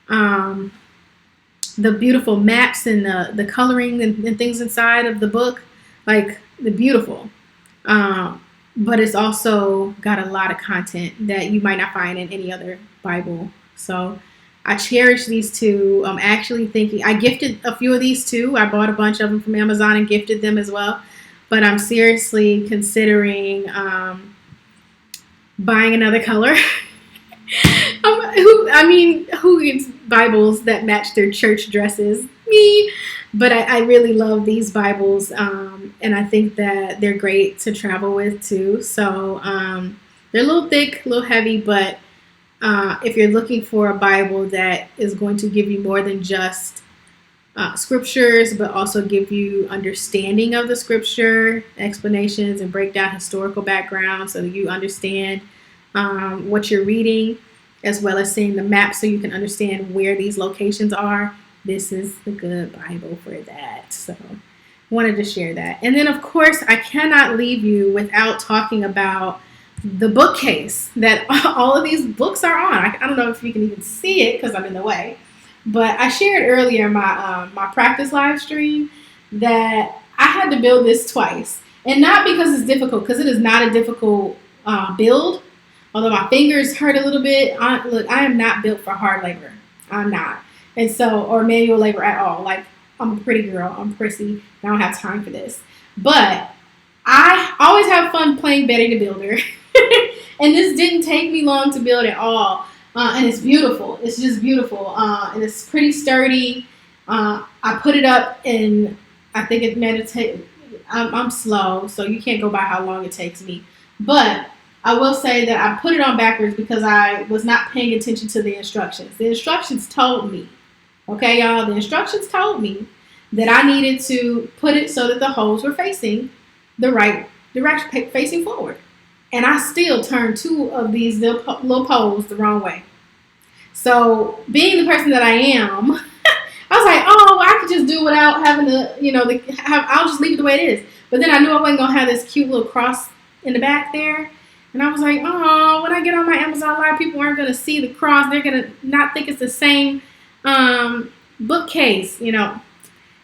the beautiful maps and the coloring and things inside of the book, like the beautiful. But it's also got a lot of content that you might not find in any other Bible. So I cherish these two. I'm actually thinking, I gifted a few of these too. I bought a bunch of them from Amazon and gifted them as well. But I'm seriously considering buying another color. Who gets Bibles that match their church dresses? Me. But I really love these Bibles, and I think that they're great to travel with too. So they're a little thick, a little heavy, but if you're looking for a Bible that is going to give you more than just scriptures, but also give you understanding of the scripture, explanations, and break down historical background so that you understand what you're reading, as well as seeing the map so you can understand where these locations are. This is the good Bible for that. So wanted to share that. And then, of course, I cannot leave you without talking about the bookcase that all of these books are on. I don't know if you can even see it because I'm in the way. But I shared earlier in my practice live stream that I had to build this twice. And not because it's difficult, because it is not a difficult build. Although my fingers hurt a little bit. Look, I am not built for hard labor. I'm not. And so, or manual labor at all. Like, I'm a pretty girl. I'm prissy. I don't have time for this. But I always have fun playing Betty the Builder. And this didn't take me long to build at all. And it's beautiful. It's just beautiful. And it's pretty sturdy. I put it up and I think it meditated. I'm slow, so you can't go by how long it takes me. But I will say that I put it on backwards because I was not paying attention to the instructions. The instructions told me, okay, y'all, the instructions told me that I needed to put it so that the holes were facing the right direction, facing forward. And I still turned two of these little poles the wrong way. So being the person that I am, I was like, oh, I could just do without having to, I'll just leave it the way it is. But then I knew I wasn't going to have this cute little cross in the back there. And I was like, oh, when I get on my Amazon Live, people aren't going to see the cross. They're going to not think it's the same bookcase,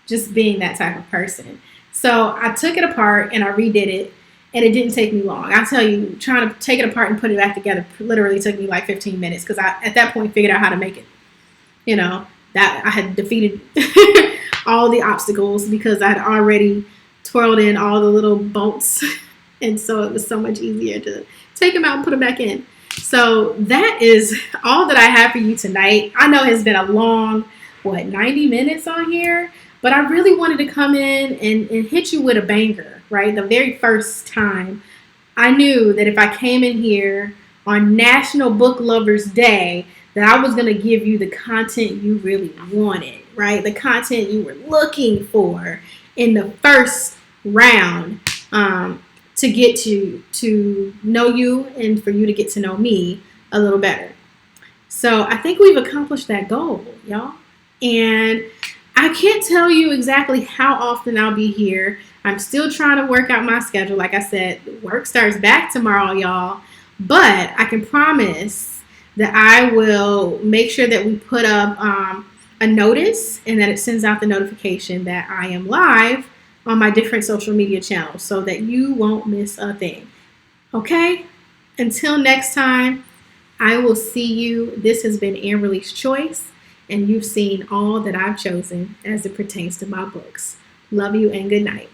just being that type of person. So I took it apart and I redid it. And it didn't take me long. I tell you, trying to take it apart and put it back together literally took me like 15 minutes because I, at that point, figured out how to make it. That I had defeated all the obstacles because I had already twirled in all the little bolts. And so it was so much easier to take them out and put them back in. So that is all that I have for you tonight. I know it's been a long, 90 minutes on here? But I really wanted to come in and hit you with a banger, right? The very first time, I knew that if I came in here on National Book Lovers Day, that I was going to give you the content you really wanted, right? The content you were looking for in the first round to get to know you and for you to get to know me a little better. So I think we've accomplished that goal, y'all. And I can't tell you exactly how often I'll be here. I'm still trying to work out my schedule. Like I said, work starts back tomorrow, y'all. But I can promise that I will make sure that we put up a notice and that it sends out the notification that I am live on my different social media channels so that you won't miss a thing. Okay? Until next time, I will see you. This has been Amberly's Choice, and you've seen all that I've chosen as it pertains to my books. Love you and good night.